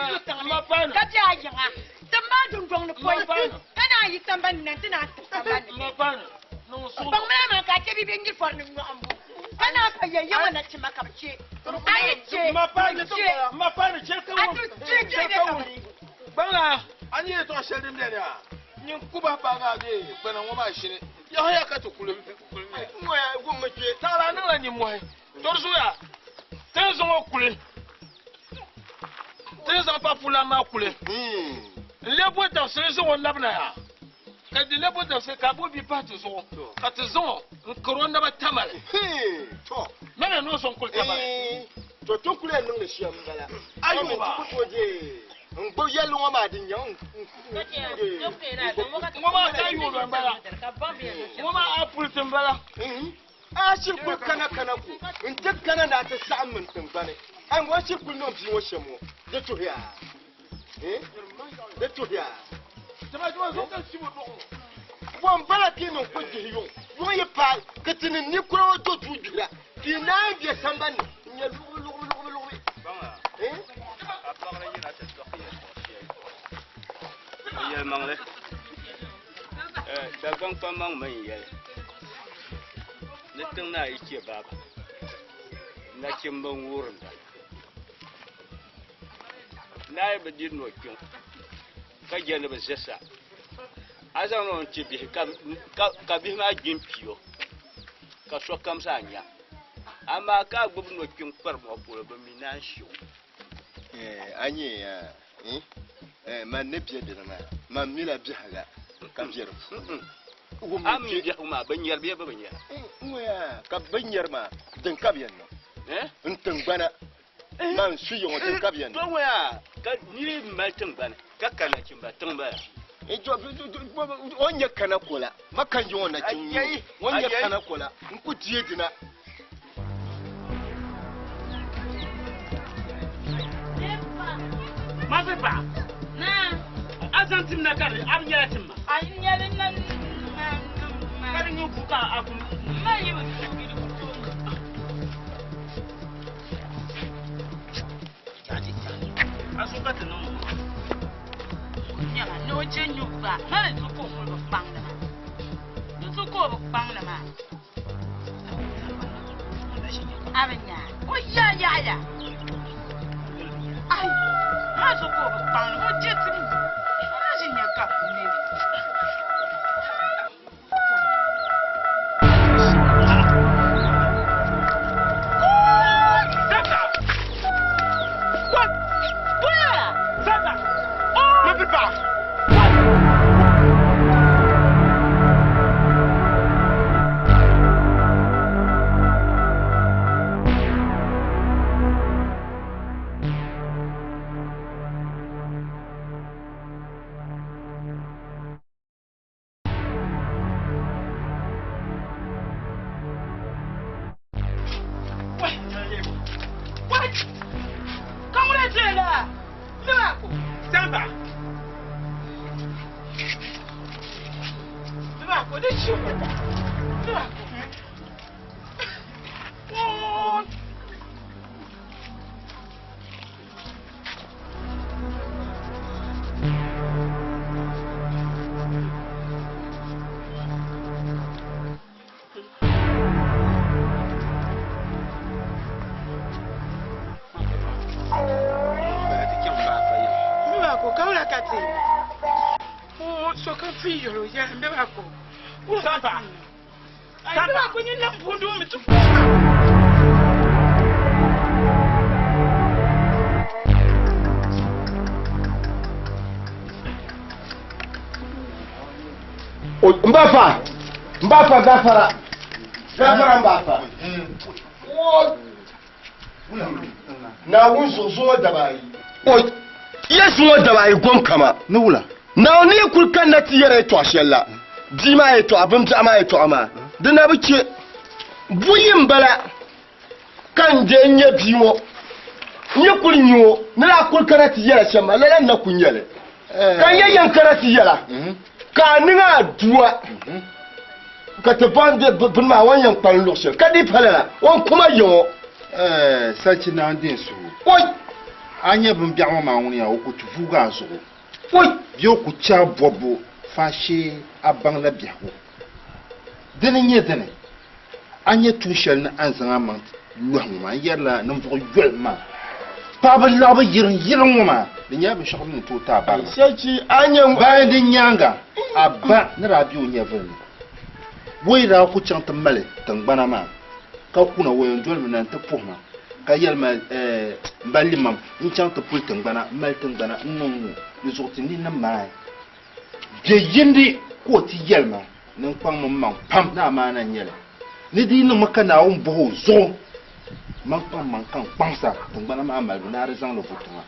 ju tan Ma pana. ka ja yanga tamba dun don foi Ma pana. kana yi tamban nan tana tamban Ma pana. No so. bang mala ma ka tebi bengi for ni no ambu kana fa ya yawa na ci maka ce ai ce Ma pana to. Ma pana ce ka a tu ce da Bangla. Ani to shelim de ya. Nyin kuba baga de bana ngoma shine. Ya haya ka to kulum. moya gumake Tara na la nyimwe. Torzu ya. Tenzo okule. Tenzo pa fula ma kule. Lebo da sezo won labna ya. Ka di lebo da se ka bo bi patu zo. Ka te zo nkoronda ba tamal. to Mena no son kul tamal. to to kule nan da shiyam bala Ayuba. ko je ngbo yelu ma din yan Ngoma ta yulo mbala. Ngoma apul tembala. a shi ku kana ku in ta kana da ta samun tumbane an wa shi ku no bi wo shemo da to ya da to ya Tama juma zo ka sibo do. wan bala ki no ko ji yo yo ye pa katini ni kuro to tu jira ki na je sambani nya lu banga apa la yina ta to yel mangle da bang pa mang mai yel ne tang na ike baba na kim ban wurin da na yi badin no kin ka gele ba sesa asa no ti bi ka bi ma jin piyo ka so kam sa nya ama ka gbobu no kin kwar mo ko ba mi na shu anye ya man ne biye de na man mi la bihaga kam jero am mi dia uma ban yar be ba ban yar ngoya ka banyar ma den kabyan no ntang bana man su yo den kabyan to ngoya ka ni maltin ban ka kana kin ba tun ba onye kana kola makan jo na kin onye kana kola nku tie dina Mazepa. Na. Azantim na kare abnyalatim ma. Anyele na. Kare nyu buka akum. Ma yi. Asuka tinu. Ya no chenyu ba. Na le ko mo bang na. Yo ko bo bang na ma. Abenya. O ya. Ai. Ma so ko bo bang na. O jetri. Ora jinya ka ni. Papa. Papa, de chier, papa. Papa. Oh. Papa. Papa, kwenye na mpundu umetupa. Mbafa gafara. Gafara mbafa. Na wunso zo dabai. Oi. Yes mo dabai gom kama. Nula. Na oni kulkan na tiyere to ashella. Dima eto abum jama eto ama. Dina bice buyin bala kan je nye biwo. Nye kulinyo na kulkan tiyere shema lele na kunyele. Kan ye yankara tiyela. Ka ninga duwa. Ka te bande bunma wan yan pan lokse. Ka di pala on kuma yo. Sachi na ndin su. Oi. Anya bum biawo ma woni ya okutu fuga so. Oi. Bio ku cha bobo fashi abang la biawo. Dene nye dene. Anya tu shel na anzanga man. Luhma yalla nam fu yulma. Papa la ba yirin ma. Dinya be shakul to ta ba. Sachi anya ba din nyanga. Abba na radio nya veni. Woi ra ku chanta male tangbana ma. Ka kuna woyon dol nan ta pohma. Ka yelma balimam in chanta pul tangbana mal tangbana nungu. Ni zoti ni na mai. Je yindi ko ti yelma nan kwang mam pam na ma na nyele. Ni di no makana on bo zo. Man kan pangsa tangbana ma mal na rezan lo botuma.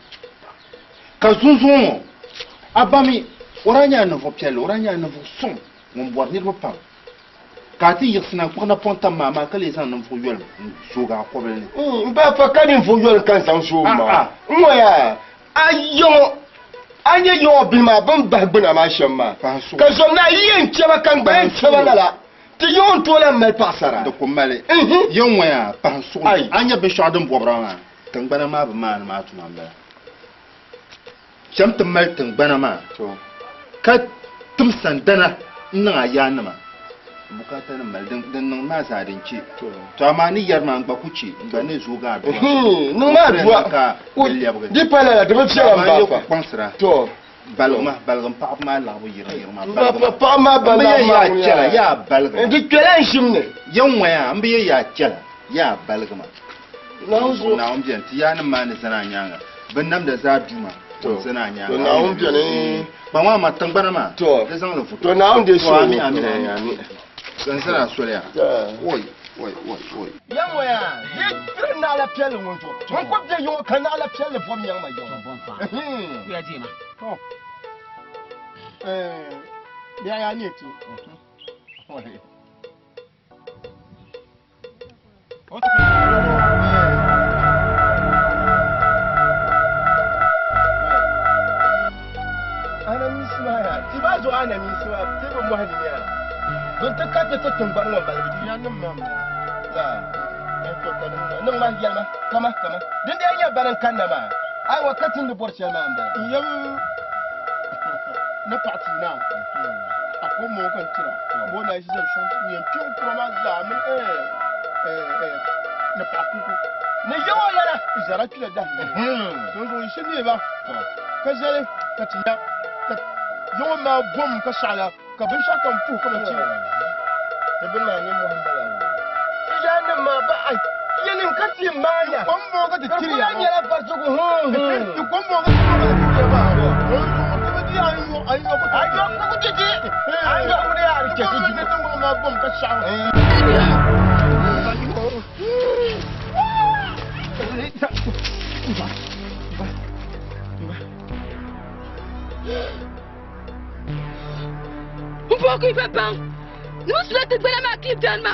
Ka zunzun abami oranya na vo piel oranya na vo son mon boire ni pam. Ka ti yixna ko na ponta mama ka les en vo yol soga ko bel ni. Ba fa kan vo yol kan san so ma. Moya ayo anya yo bi ma ban ba gbina ma shamma. Ka so na yin cheba kan ba cheba la. Ti yon to la me pasara. De ko male. Yon waya pa so anya be shadum bobra tangbana ma ba ma ma tu ma. Jam mal tangbana ma to ka tum sandana na ya nama bukata na mal dan nan ma sa din ci to amma ni yar ma ba kuci ba ne zo ga do no ma duwa ka di pala la de fiya ba fa pansra to balma pa ma la bu yira ma pa ma bala ma ya balga di kelen shimne yan waya an biye ya kela ya balga ma na on biyan ti ya nan ma ne sana nyanga ban nam da za duma to sana nya to na on biyan ba ma tangbana ma to da zan lafu to na on de so ami kan sana soya oi yan waya ye na la piel won to on ko de yo kan na la piel le fom yang ma yo ku ya ji ma to ya ni ti ana mismaya ti ba zo ana mismaya ti ba mu hadiya don ta kafe ta tumbar mu balbi ya nan mam la to kan nan ma yalma kama din da yanya baran kan na ma ai wakatin da borshe ma anda yam na parti na akwai mu kan tira mo na shi zan shon yin piu kuma za mu na parti ko ne yawa yara izara kila da don zo shi ne ba ka zare ka tiya yawa ma bom ka shala ka bin shakan fu kuma ce da bin ma ne muhammadu shi ja nan ma ba ai yanin ka ti ma ya kon mo ka tiri ya ko ya farzu ko to kon mo ka tiri ba ko di ayo ko ku ti ayo ko ne ya ke ti ne tun ko ma bom ka shala Pourquoi papa? Nous souhaitons que la maquille donne ma.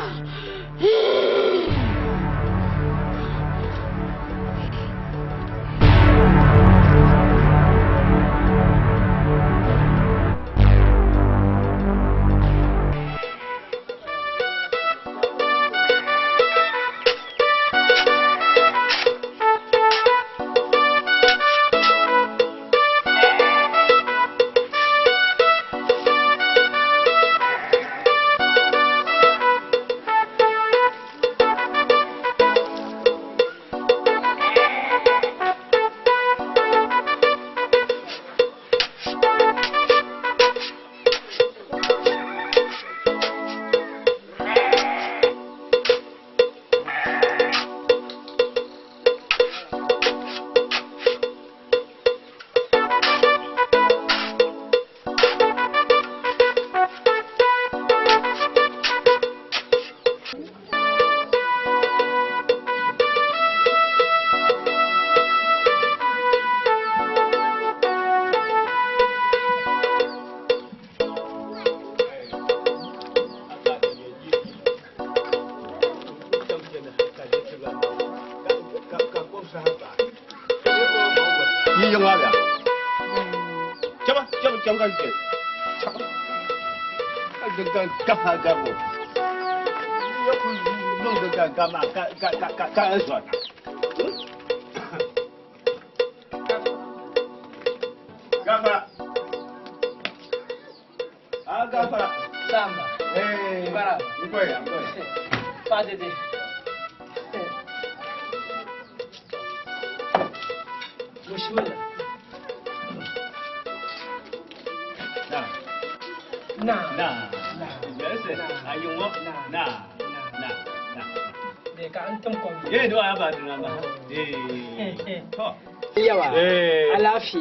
yi yang wa ya coba kan ke dengan kafa gabo ya ku弄的干嘛干说呢gafara gafara samba bara ngoya padede bismillah na yes ayungo na de ka antum ko do aba dina ba to yawa alafi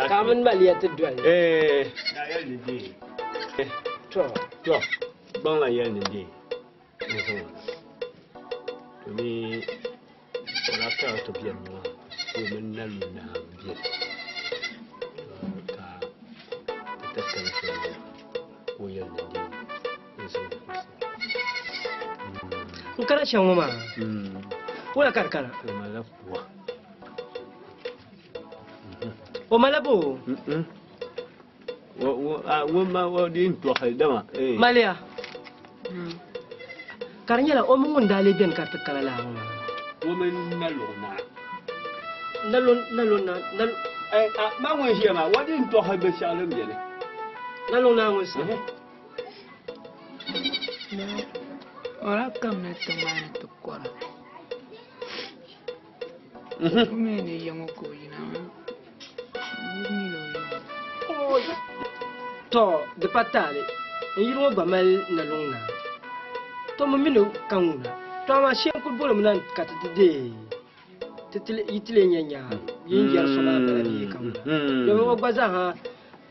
kamun maliyatu duwal na yal ni di to ban la yal ni di to mi wala ka to biyan ma ko min nan na biyan ka taskara shi ko yal ni di kana shan wama wala karkara malapuwa o malabu wo din to haidama malia karnya la o mun dale ben ka takala la wo men nalona ma won hiya ma wo din to haibe shalom yele nalona mo sa ora kam na tumani to kora mene yango ko yina ni lo to de patale yiro ba mal na lungna to mo mino kanguna to ma shen ko bolo nan kat de tetile itile nyanya yinjar so ba ba ni kanguna do mo gbaza ha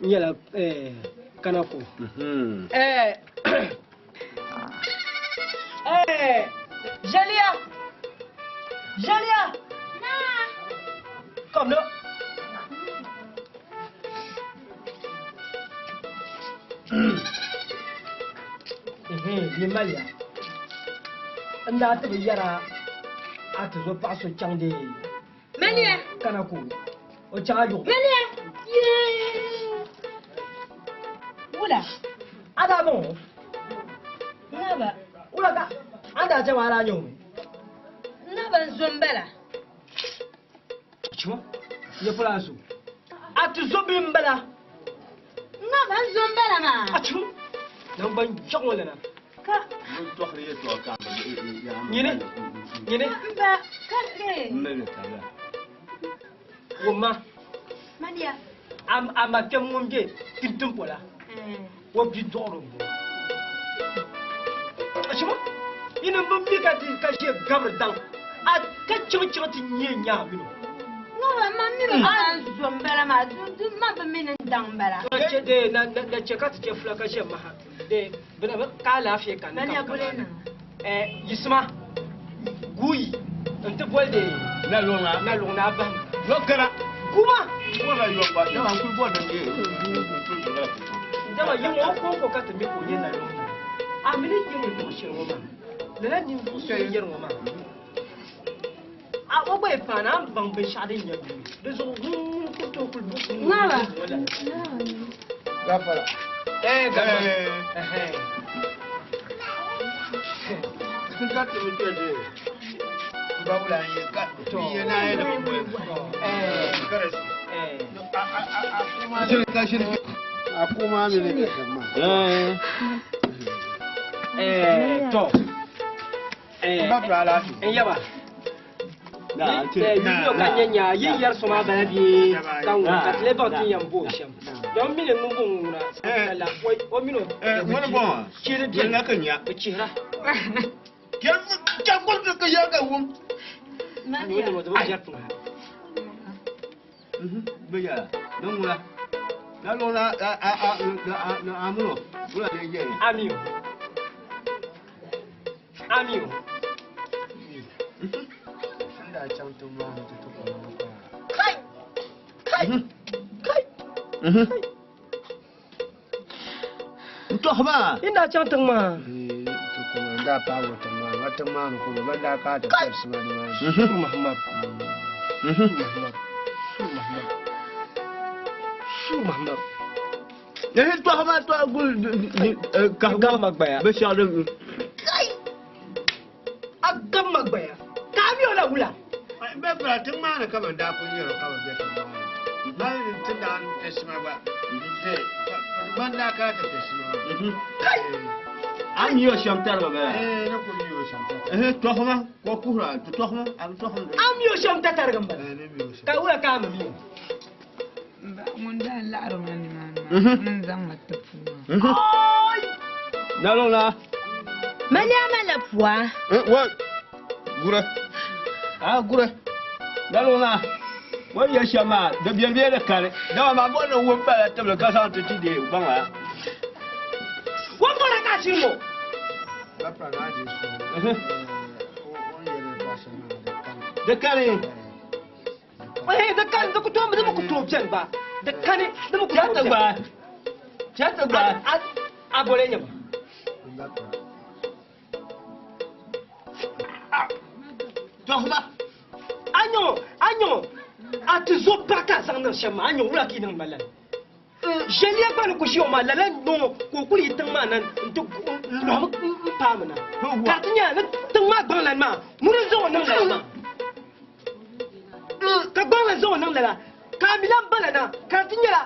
nyela kanako Jalia! Kom nu! Limalia. Anda tu biara atu zo paso changde. Mania. Kanako. O chajo. Mania. Ula. Ada bon. Naba. Ula ka. Anda jawara nyome. Naba zombela. Chuma. Ye plazo. Atu zo bimbala. Naba zombela ma. Achu. Nan ban chongola na. Ka. to khriye to ka Nyine. Ba ka ke. mele tala Woma. Mania. Ama kemunje tintum pola. Wo bi doro. Achuma. Ina mbambi ka ti ka she gabre dang. A ka chimo ti nyenya bino. Naba mamiro an zombela ma. Du ma ba min dambela. Ce de na ce ka ti fula ka she maha. De bina ka lafiya kan. Mania bulena. Yisma. Guyi. Nte bolde. na lona ba. lokara Kuma. wala yo ba ya an ku bo da ke Dama yin wa ko ka tafi ko yin na lona. Amini yin ko shi roma. Da ni bu so yin roma. A o bai fana ban bai shadin ya bi. Da zo gun ku to ku bu. Naba. Gafara. Gafara. kun ka ta mutu da Babu la ye ka. ye na ye da mu Karasi. sai ka shirki akuma mene ke kama To. Babu la. Yaba. na ce Yo kan yanya yin yar suma ba bi kan ka leba tin yambo sham. Don mine mun bun na Allah wai o mino wani bon kire yin na kan ya ba kira. ka gurdu ka ya ga wum Ni wani da ba jar tun. bây giờ đúng không nó luôn là amuno bữa nay gì Amio. Anda cham tu ma tu tu ko. Kai. to ba Ina can tun ma. Tu ko da pa wo tu ma, wa tu ma ko ba da ka ta ko sima ni ma. Muhammad. Su Muhammad. Eh, toi, comment toi, Agam Magbaya. Monsieur Adam. Agam Magbaya. Kami ola wula. Ben, pratique, man, comme un dapou, il y a un peu de mal. Tu n'as pas de chemin. Banda ka ta tesima. Am yo shamtar ba. Na ko yo shamtar. To homa ko kura to homa am to homa. Am yo shamtar gamba. Ka wura ka ma biyo. Mun da la'ar mani ma. Mun zan matafu. Ay! Nalo na. Manyama la poa. Wa gura. Ah gura. Nalo na. Wọ́n yẹ ṣe máa dẹ̀bi ẹbí ẹ̀rẹ̀ kárẹ̀ dáwọn máa bọ́ náà wọ́n bẹ̀rẹ̀ tẹ̀lẹ̀ kásán tó ti di ìbọn wa. Wọ́n bọ̀rẹ̀ ká sí mọ̀. Bàbá náà di sùn. Wọ́n yẹ lè bá ṣe máa dẹ̀kárẹ̀. Dẹ̀kárẹ̀ dẹ̀kutọ́ mi dẹ̀mọ̀ kutu jẹ́ ba. Dẹ̀kárẹ̀ dẹ̀mọ̀ kutu jẹ́ ba. Jẹ́ gba. A bọ̀rẹ̀ yẹ ba. Tọ́kùnmá. Anyo. Ati zo baka zangna shama anyo wula ki nang malan. Jeliya ba ko shi o malalan no ko kuli tang manan to no pa mana. Ka tanya na tang ma bang lan ma. Mun zo nang la ma. Ka bang zo nang la. Ka milan balana ka tanya la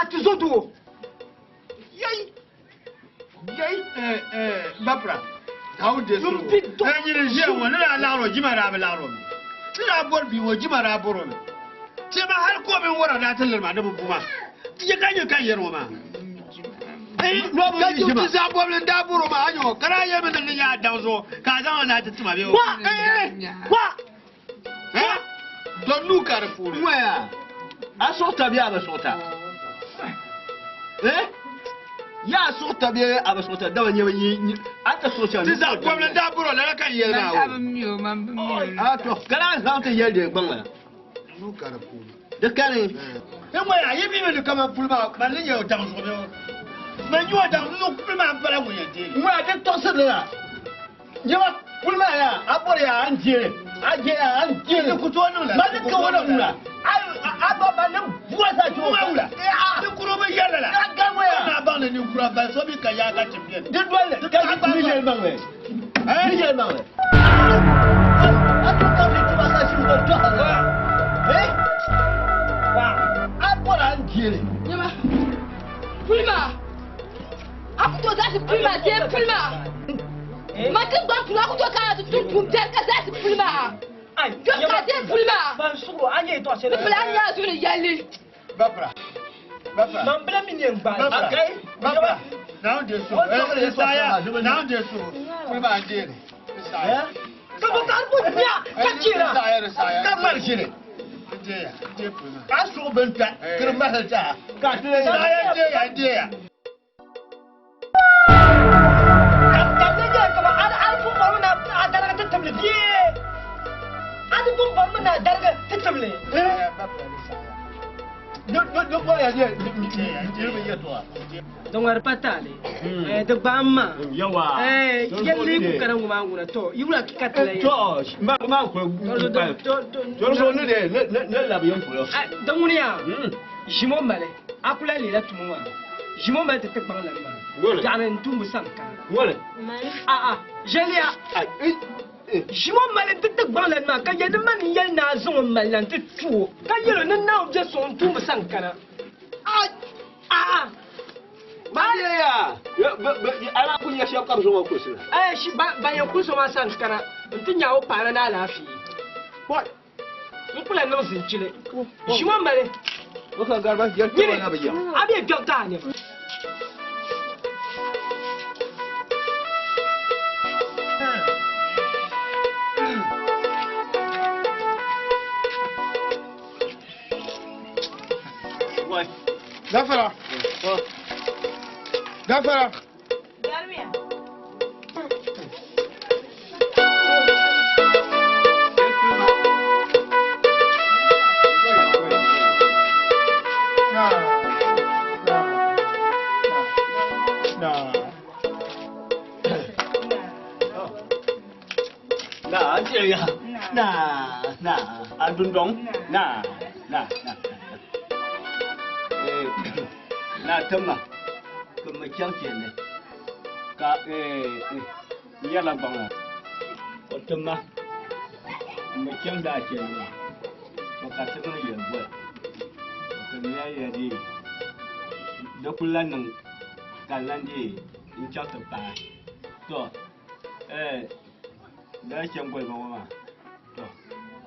ati zo duo. Yai. Bapra. How de so. Enyi je won na la ro jimara ba la ro. Tira bor bi wo jimara boro me. Ce ma har ko min wara da tallar ma da bubuma. Ya kanye kan yaro ma. No ba ji ma. Za bo min da boro ma anyo kara ya min nan ya danzo ka zama na ta tuma be. Wa. Don nu kar furi. Wa. A so ta biya ba so ta. Ya so ta biya a ba so ta da wani yi aka so ta. Za bo min da boro la kan yaro ma. Man miyo man miyo. A to kara za ta yelde ban de kare e mo ya yebi me de kama pulma ba le yo dang so be me yo dang no pulma bala mo yede mo ya de to se de la jema pulma ya abore ya anjere anjere ku to no la ba de ko wona mula a ba ba ne buwa sa jo mula de kuro be yalla la ga mo ya na ba ne ni kuro ba so bi ka ya ga champion de dole ka ba mi le mangwe mi le mangwe a to ka bi tu ba sa shi do to Nyama. Pulma. Akuto zati pulma te pulma. Mati gbantu akuto kana tutum te ka zati pulma. Ai, ka te pulma. Ban suru anye to se. Pulma ya zo ne yali. Bapra. Man bla min yen ba. Okay. Bapra. Now de so. Saya. Now de so. Pulma anje. Saya. Ka bo ka bo nya. Ka kira. Saya. Ka mar shire. Aso benta kirma ta ka tire ya je ka ne ka ba al fu ba na adara ta tamle die adu fu ba na darga ta tamle do ko ya je be yeto don war patale de bamma yawa yelli ku karan ma ngura to yura ki katale to ma ko to ne de la biyon fulo don wuniya jimo male akula le la tumuwa jimo male te tekbara la ma jana ntumbu sanka wala jelia jimo male te tekbara la ma ka yede man yel na zo male te tuo ka yelo na na obje so ntumbu sanka na Maria, ala kunya shi ka zo ko sina. Shi ba ya kuso ma san kana. Mutun yawo fara na lafi. What? Mun kula nan sun cile. Shi man bare. Waka garba ya to na biya. Abi gauta ne. Wai. Gafara. Gafara. Garmiya. Na ce ya. Na, adun dong. Na. na tama kuma kyan kenan ka yala banga ko tama kuma kyan da kenan to ka tama yin boy ko ne ya di da kullan nan kallan di in cha ta ba to da kyan boy ba ma to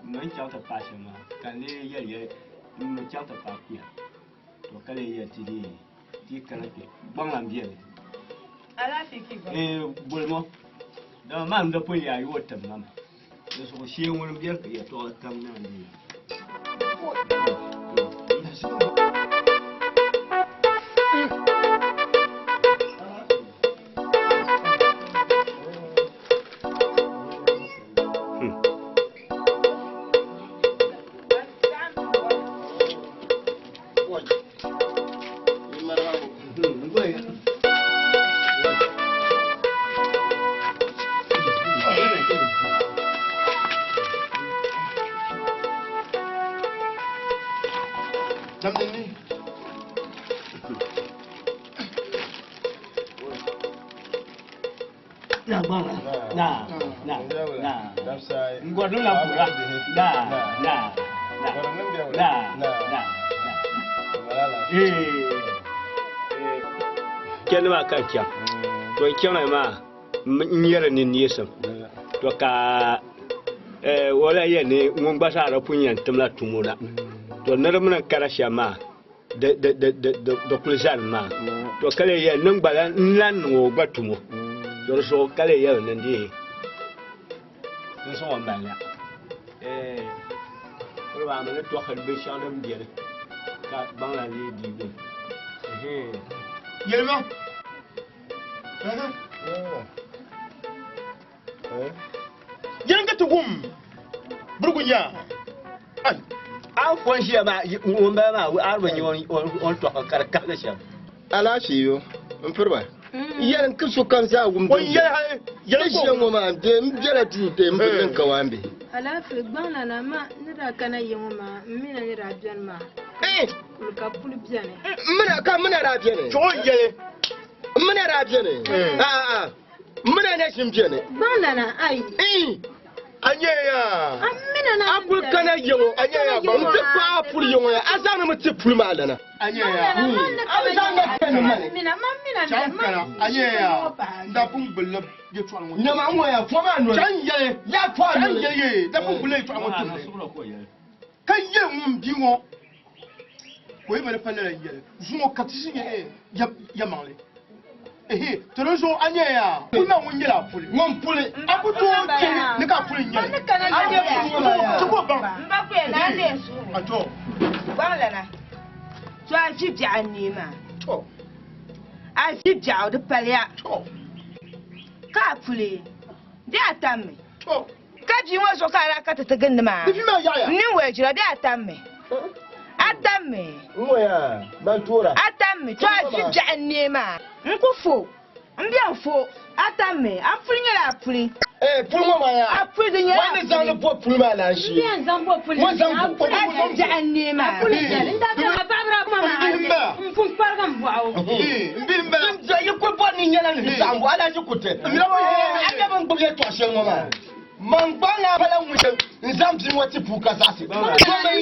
mun cha ta ba shi ma kan ne ya mun cha ta ba ku to kale ya ti kana ke banglan bien ala fiki ba bolmo da man da pun ya yi wata mama da so shi wani bien ka ya to tam na ni kene ma kan kyam to kyam ma nyere ni niesam to ka wala ye ne ngun basa ra punyan tumla tumuna to naramna karasha ma de kulzan ma to kale ye nan bala nan ngo batumo to so kale ye nan di so on bala ko ba ma to khal be shanam di ka bangla le di go Yelma. Yanga to gum. Burgunya. Ai. An fon shi ma mun ba ma arban yi on to ka ka shi. Ala shi yo. In furba. Yan kusu kan sa gum. Won ya shi mo ma de mjela ti te mbin ka wambe. ala fe gbana na ma ne da kana yemo ma mina ne da bian ma kul ka pul biane muna da biane to ye muna da biane muna ne shin biane gbana na ai anye ya amina na akul kana yemo anye ya ba mu pa pul yemo ya azana mu ti pul ma lana anye ya azana kana mina kana anye ya da pun bulle ye to anwo nyama anwo ya fo ma no chan ye ya to anwo ye da pun bulle to anwo to kan ye bi wo ko ye bale pale ye zumo katisi ye ya male Terezo anye ya kuna munyela puli ngompuli abuto ni ka puli nye tuko ba mbakwe na ndesu ato bala na to afi bia nima to afi bia o de palia to ka puli de atame to ka bi won so ka ra ka tete gndima ni we jira de atame atame ngoya bantura atame to afi bia nima nkufo mbiafo atame afunyela apuri pulmo ma ya apuri de nyela wani zango po pulma na shi mbian zango puli apuri de anema apuri de ndaka babra mama mfum parga mbao mbimba yiko bo ni nyela ni zango ala jikute aka ban buge to ashe ngoma mangba bala mushe nzambi wati puka sasi ko me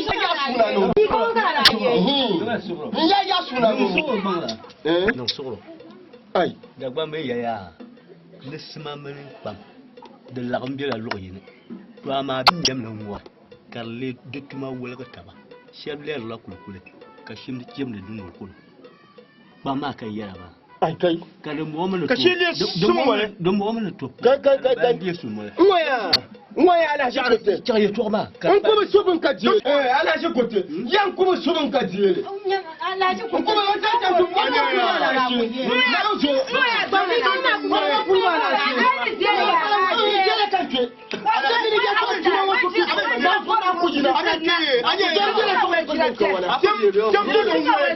ya suna no ko ngara ye ya suna no non solo ai da gba me ya ne sima men pam de la gambia la loyine to ama bin dem na ngwa karle de tuma wala ko taba chef leer la kulkule ka shim de jem de dunu kul ba ma kay yara ba ai kai ka de mo men ka shi ne sumole de mo men to ka de sumole ngoya ala jarete ta ye to ma an kuma subin ka je ala shi kote yan kuma subin ka je ala ji ko kuma wata ta dum wani ala shi na zo ngoya ba mi na ko ala shi je ka ke ala shi ne ka to tuma wasu ki na fara ku jina ana ke anye ya jira to mai jira ke wala jam to do ngoya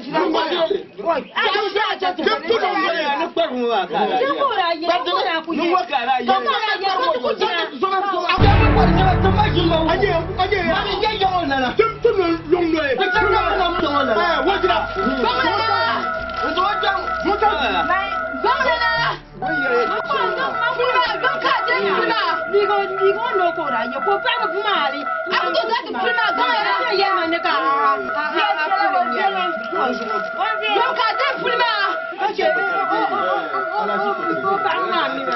jam to do ngoya ne kwa mu wa ka ya ku nu wa ka ra ye ko jira Tum tum long way. Ligo no ko ra ye ko pa bu mali. Aku to zati prima ga ya ya ma ne ka. Yo ka de prima. Ala ji ko pa ma mi na.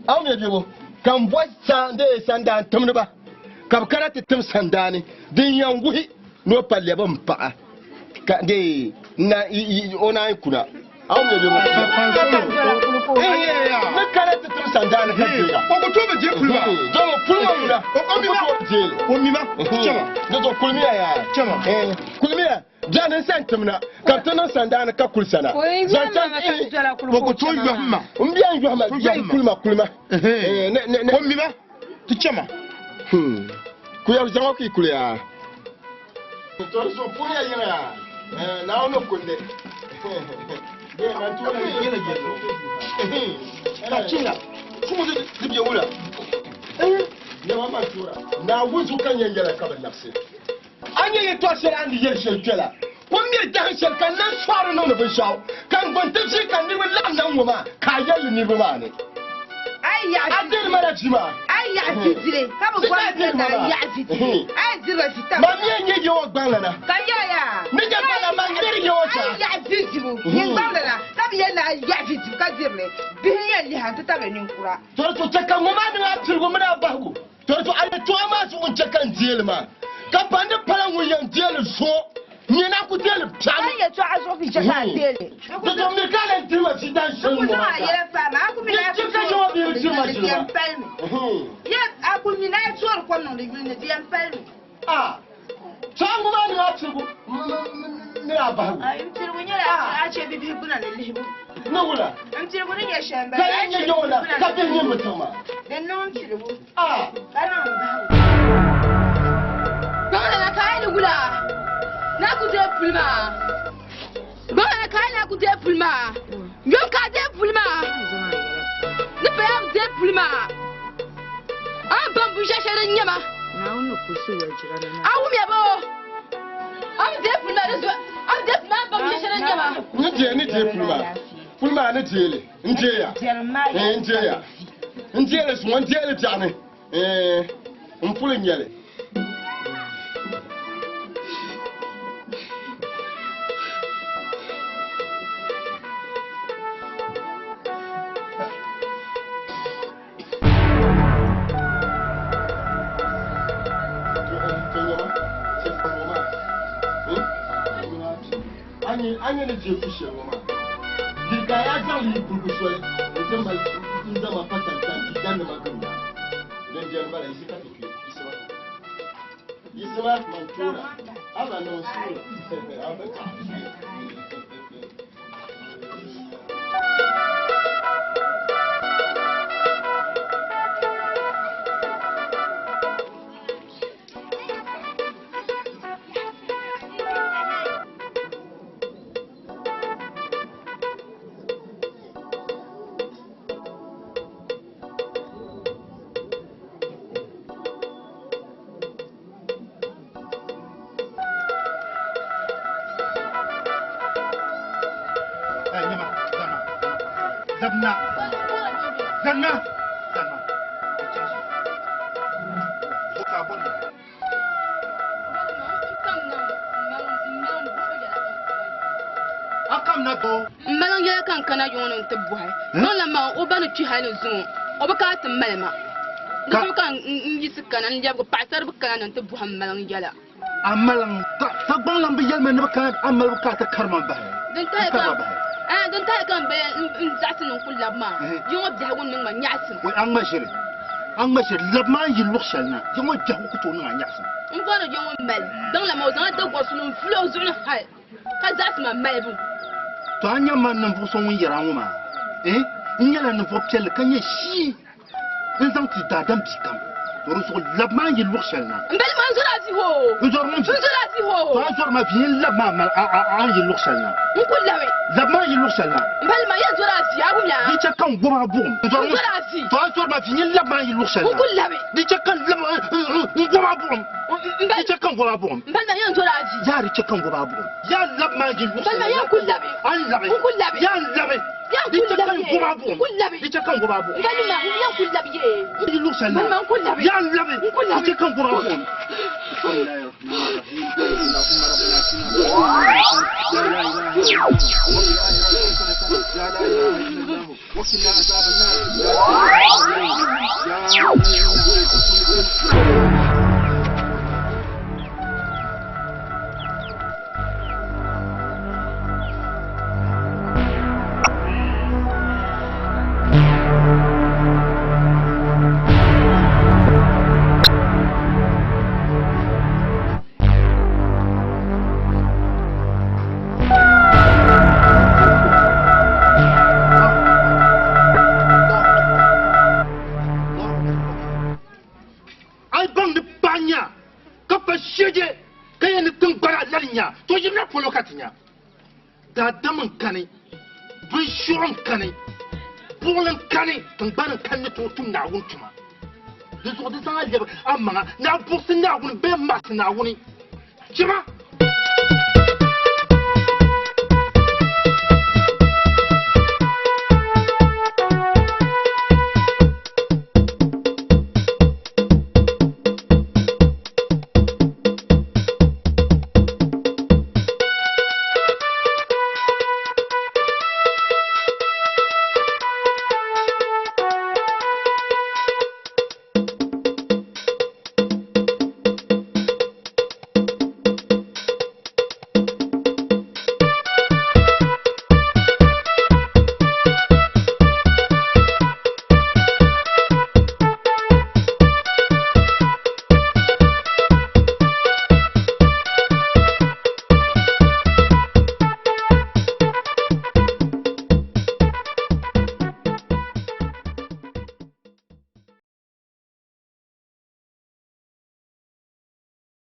Aw me bibo kan boy sande sanda tumnuba kam karate tum sandani din yanguhi no palle ban pa ka de na ona kuna aw me bibo na karate tum sandani ka biga ko ko to be je kulma do kulma mura o mi ma je o mi ma chama do kulmiya ya chama kulmiya janin santimna ka tunan sandana ka kulsana ko ko to yamma umbiyan yamma yan kulma ne ko mi ba tu chama ku ya jango ki kulya to so punya yira na ono kunde de na to na yira je ka chinga kuma da dibiye wura ne mama tura na wuzu kan yangala ka ban nafsi anya ye to sera andi yer shekela wamir ta shirkan nan swaro no bin shaw kan gonta shi kan ni wallan nan wuma ka yalli ni buma ne ai ya adir mara jima ai ya fitire ka ba gwa ta ya fitire ai jira fita ma mi enye je wo gbala na ka ya ya ni je bala ma ngiri je wo cha ai ya fitiru ni gbala na ka bi na ya fitiru ka dirle bi ye li han ta be ni kura to kan wuma ni a turgo mena bahu to ai to ma su un kan jelma ka bande palan wuyan jelu so ni na ku jelu tan ai to aso fi jaka dele to mi kala tima si dan shi mu na yele fa na aku mi na ku ka jo bi tima shi ya aku mi na to ko no le ni di am palmi ah tangu ma ni a turgo ni abahu ai turgo ni a ce bi kuna le libu no wala turgo ni ya shamba ka yin je wala ka bin yin mutuma dan non turgo ah kana ba Bana kai ni gula. Na ku de pulma. Bana kai na ku de pulma. Yo ka de pulma. Ni pa ya de pulma. An ban bu shashere nyama. Na unu kusu ya jira na. Awu me bo. Am de pulma de zo. Am de pulma ban bu shashere nyama. Ni de pulma. Pulma ni tele. Nje ya. Nje ya. Nje le so nje le tane. Mpule nyele. Anya ne je kushe goma. Diga ya zan yi gurgushe in zama fatanta idan da magana. Dan je ba da shi ka tafi isma. Isma mantura. Aba no sura. Aba ka. Zanna. Akam na to. Mbalan ya kan kana yono te buhai. Non la ma o banu ci halu zun. O ba ka te malma. Ko kan yisi kana njab ko pasar bu kana non te buham mbalan yala. Amalan ta banglam bi yalma ne ka amal ka ta karman ba. Dan ta ka. Dan ta kan be zatin kullu ma. Yongo bi hagun ning ma nyasin. An mashir labman yi lukshalna. Yongo jahu ko to nga nyasin. n bɔra yɛn ŋun mali dɔn la ma o zaŋ da gɔsu nim fili o zuɣu ni hali ka zaati ma malibu. To an nyɛ man ninvuɣu so ŋun yɛra ŋɔ maa n nyɛla ninvuɣu piɛlli ka nyɛ shii n zaŋ ti daadam bi kam to di zuɣu labi maa yi luɣu shɛli na. n bali ma n zɔra ati ho. n zɔri ŋun n zɔra ati ho. to an zɔri ma vi n labi maa mali an yi luɣu shɛli na. n ku labi. labi maa yi luɣu shɛli na. n bali ma yɛn zɔra ati abu nya. di chɛ kan gɔba buɣum. n zɔra ati. to an zɔri ma vi n labi maa yi luɣu shɛli na. n ku labi. di chɛ kan labi n gɔba buɣum. di chɛ kan gɔba buɣum. n bali ma yɛn zɔra ati. yaa di chɛ kan gɔba buɣum. yaa labi maa yi luɣu shɛli na. bali ma yɛn ku labi. an labi. n ku labi. yaa labi. di chɛ kan gɔba buɣum. ku labi. di chɛ kan gɔba buɣum. n bali ma yɛn ku labi ye. yi luɣu shɛli na. bali ma n ku labi. yaa labi. n ku labi. di chɛ kan gɔba buɣum. Daadam n kani binshuɣu n kani buɣuli n kani tingbani n kani ni tooi tum Naawuni tuma di zuɣu di zaŋ a lɛbi a maŋa naa buɣisi Naawuni bee maɣisi Naawuni chima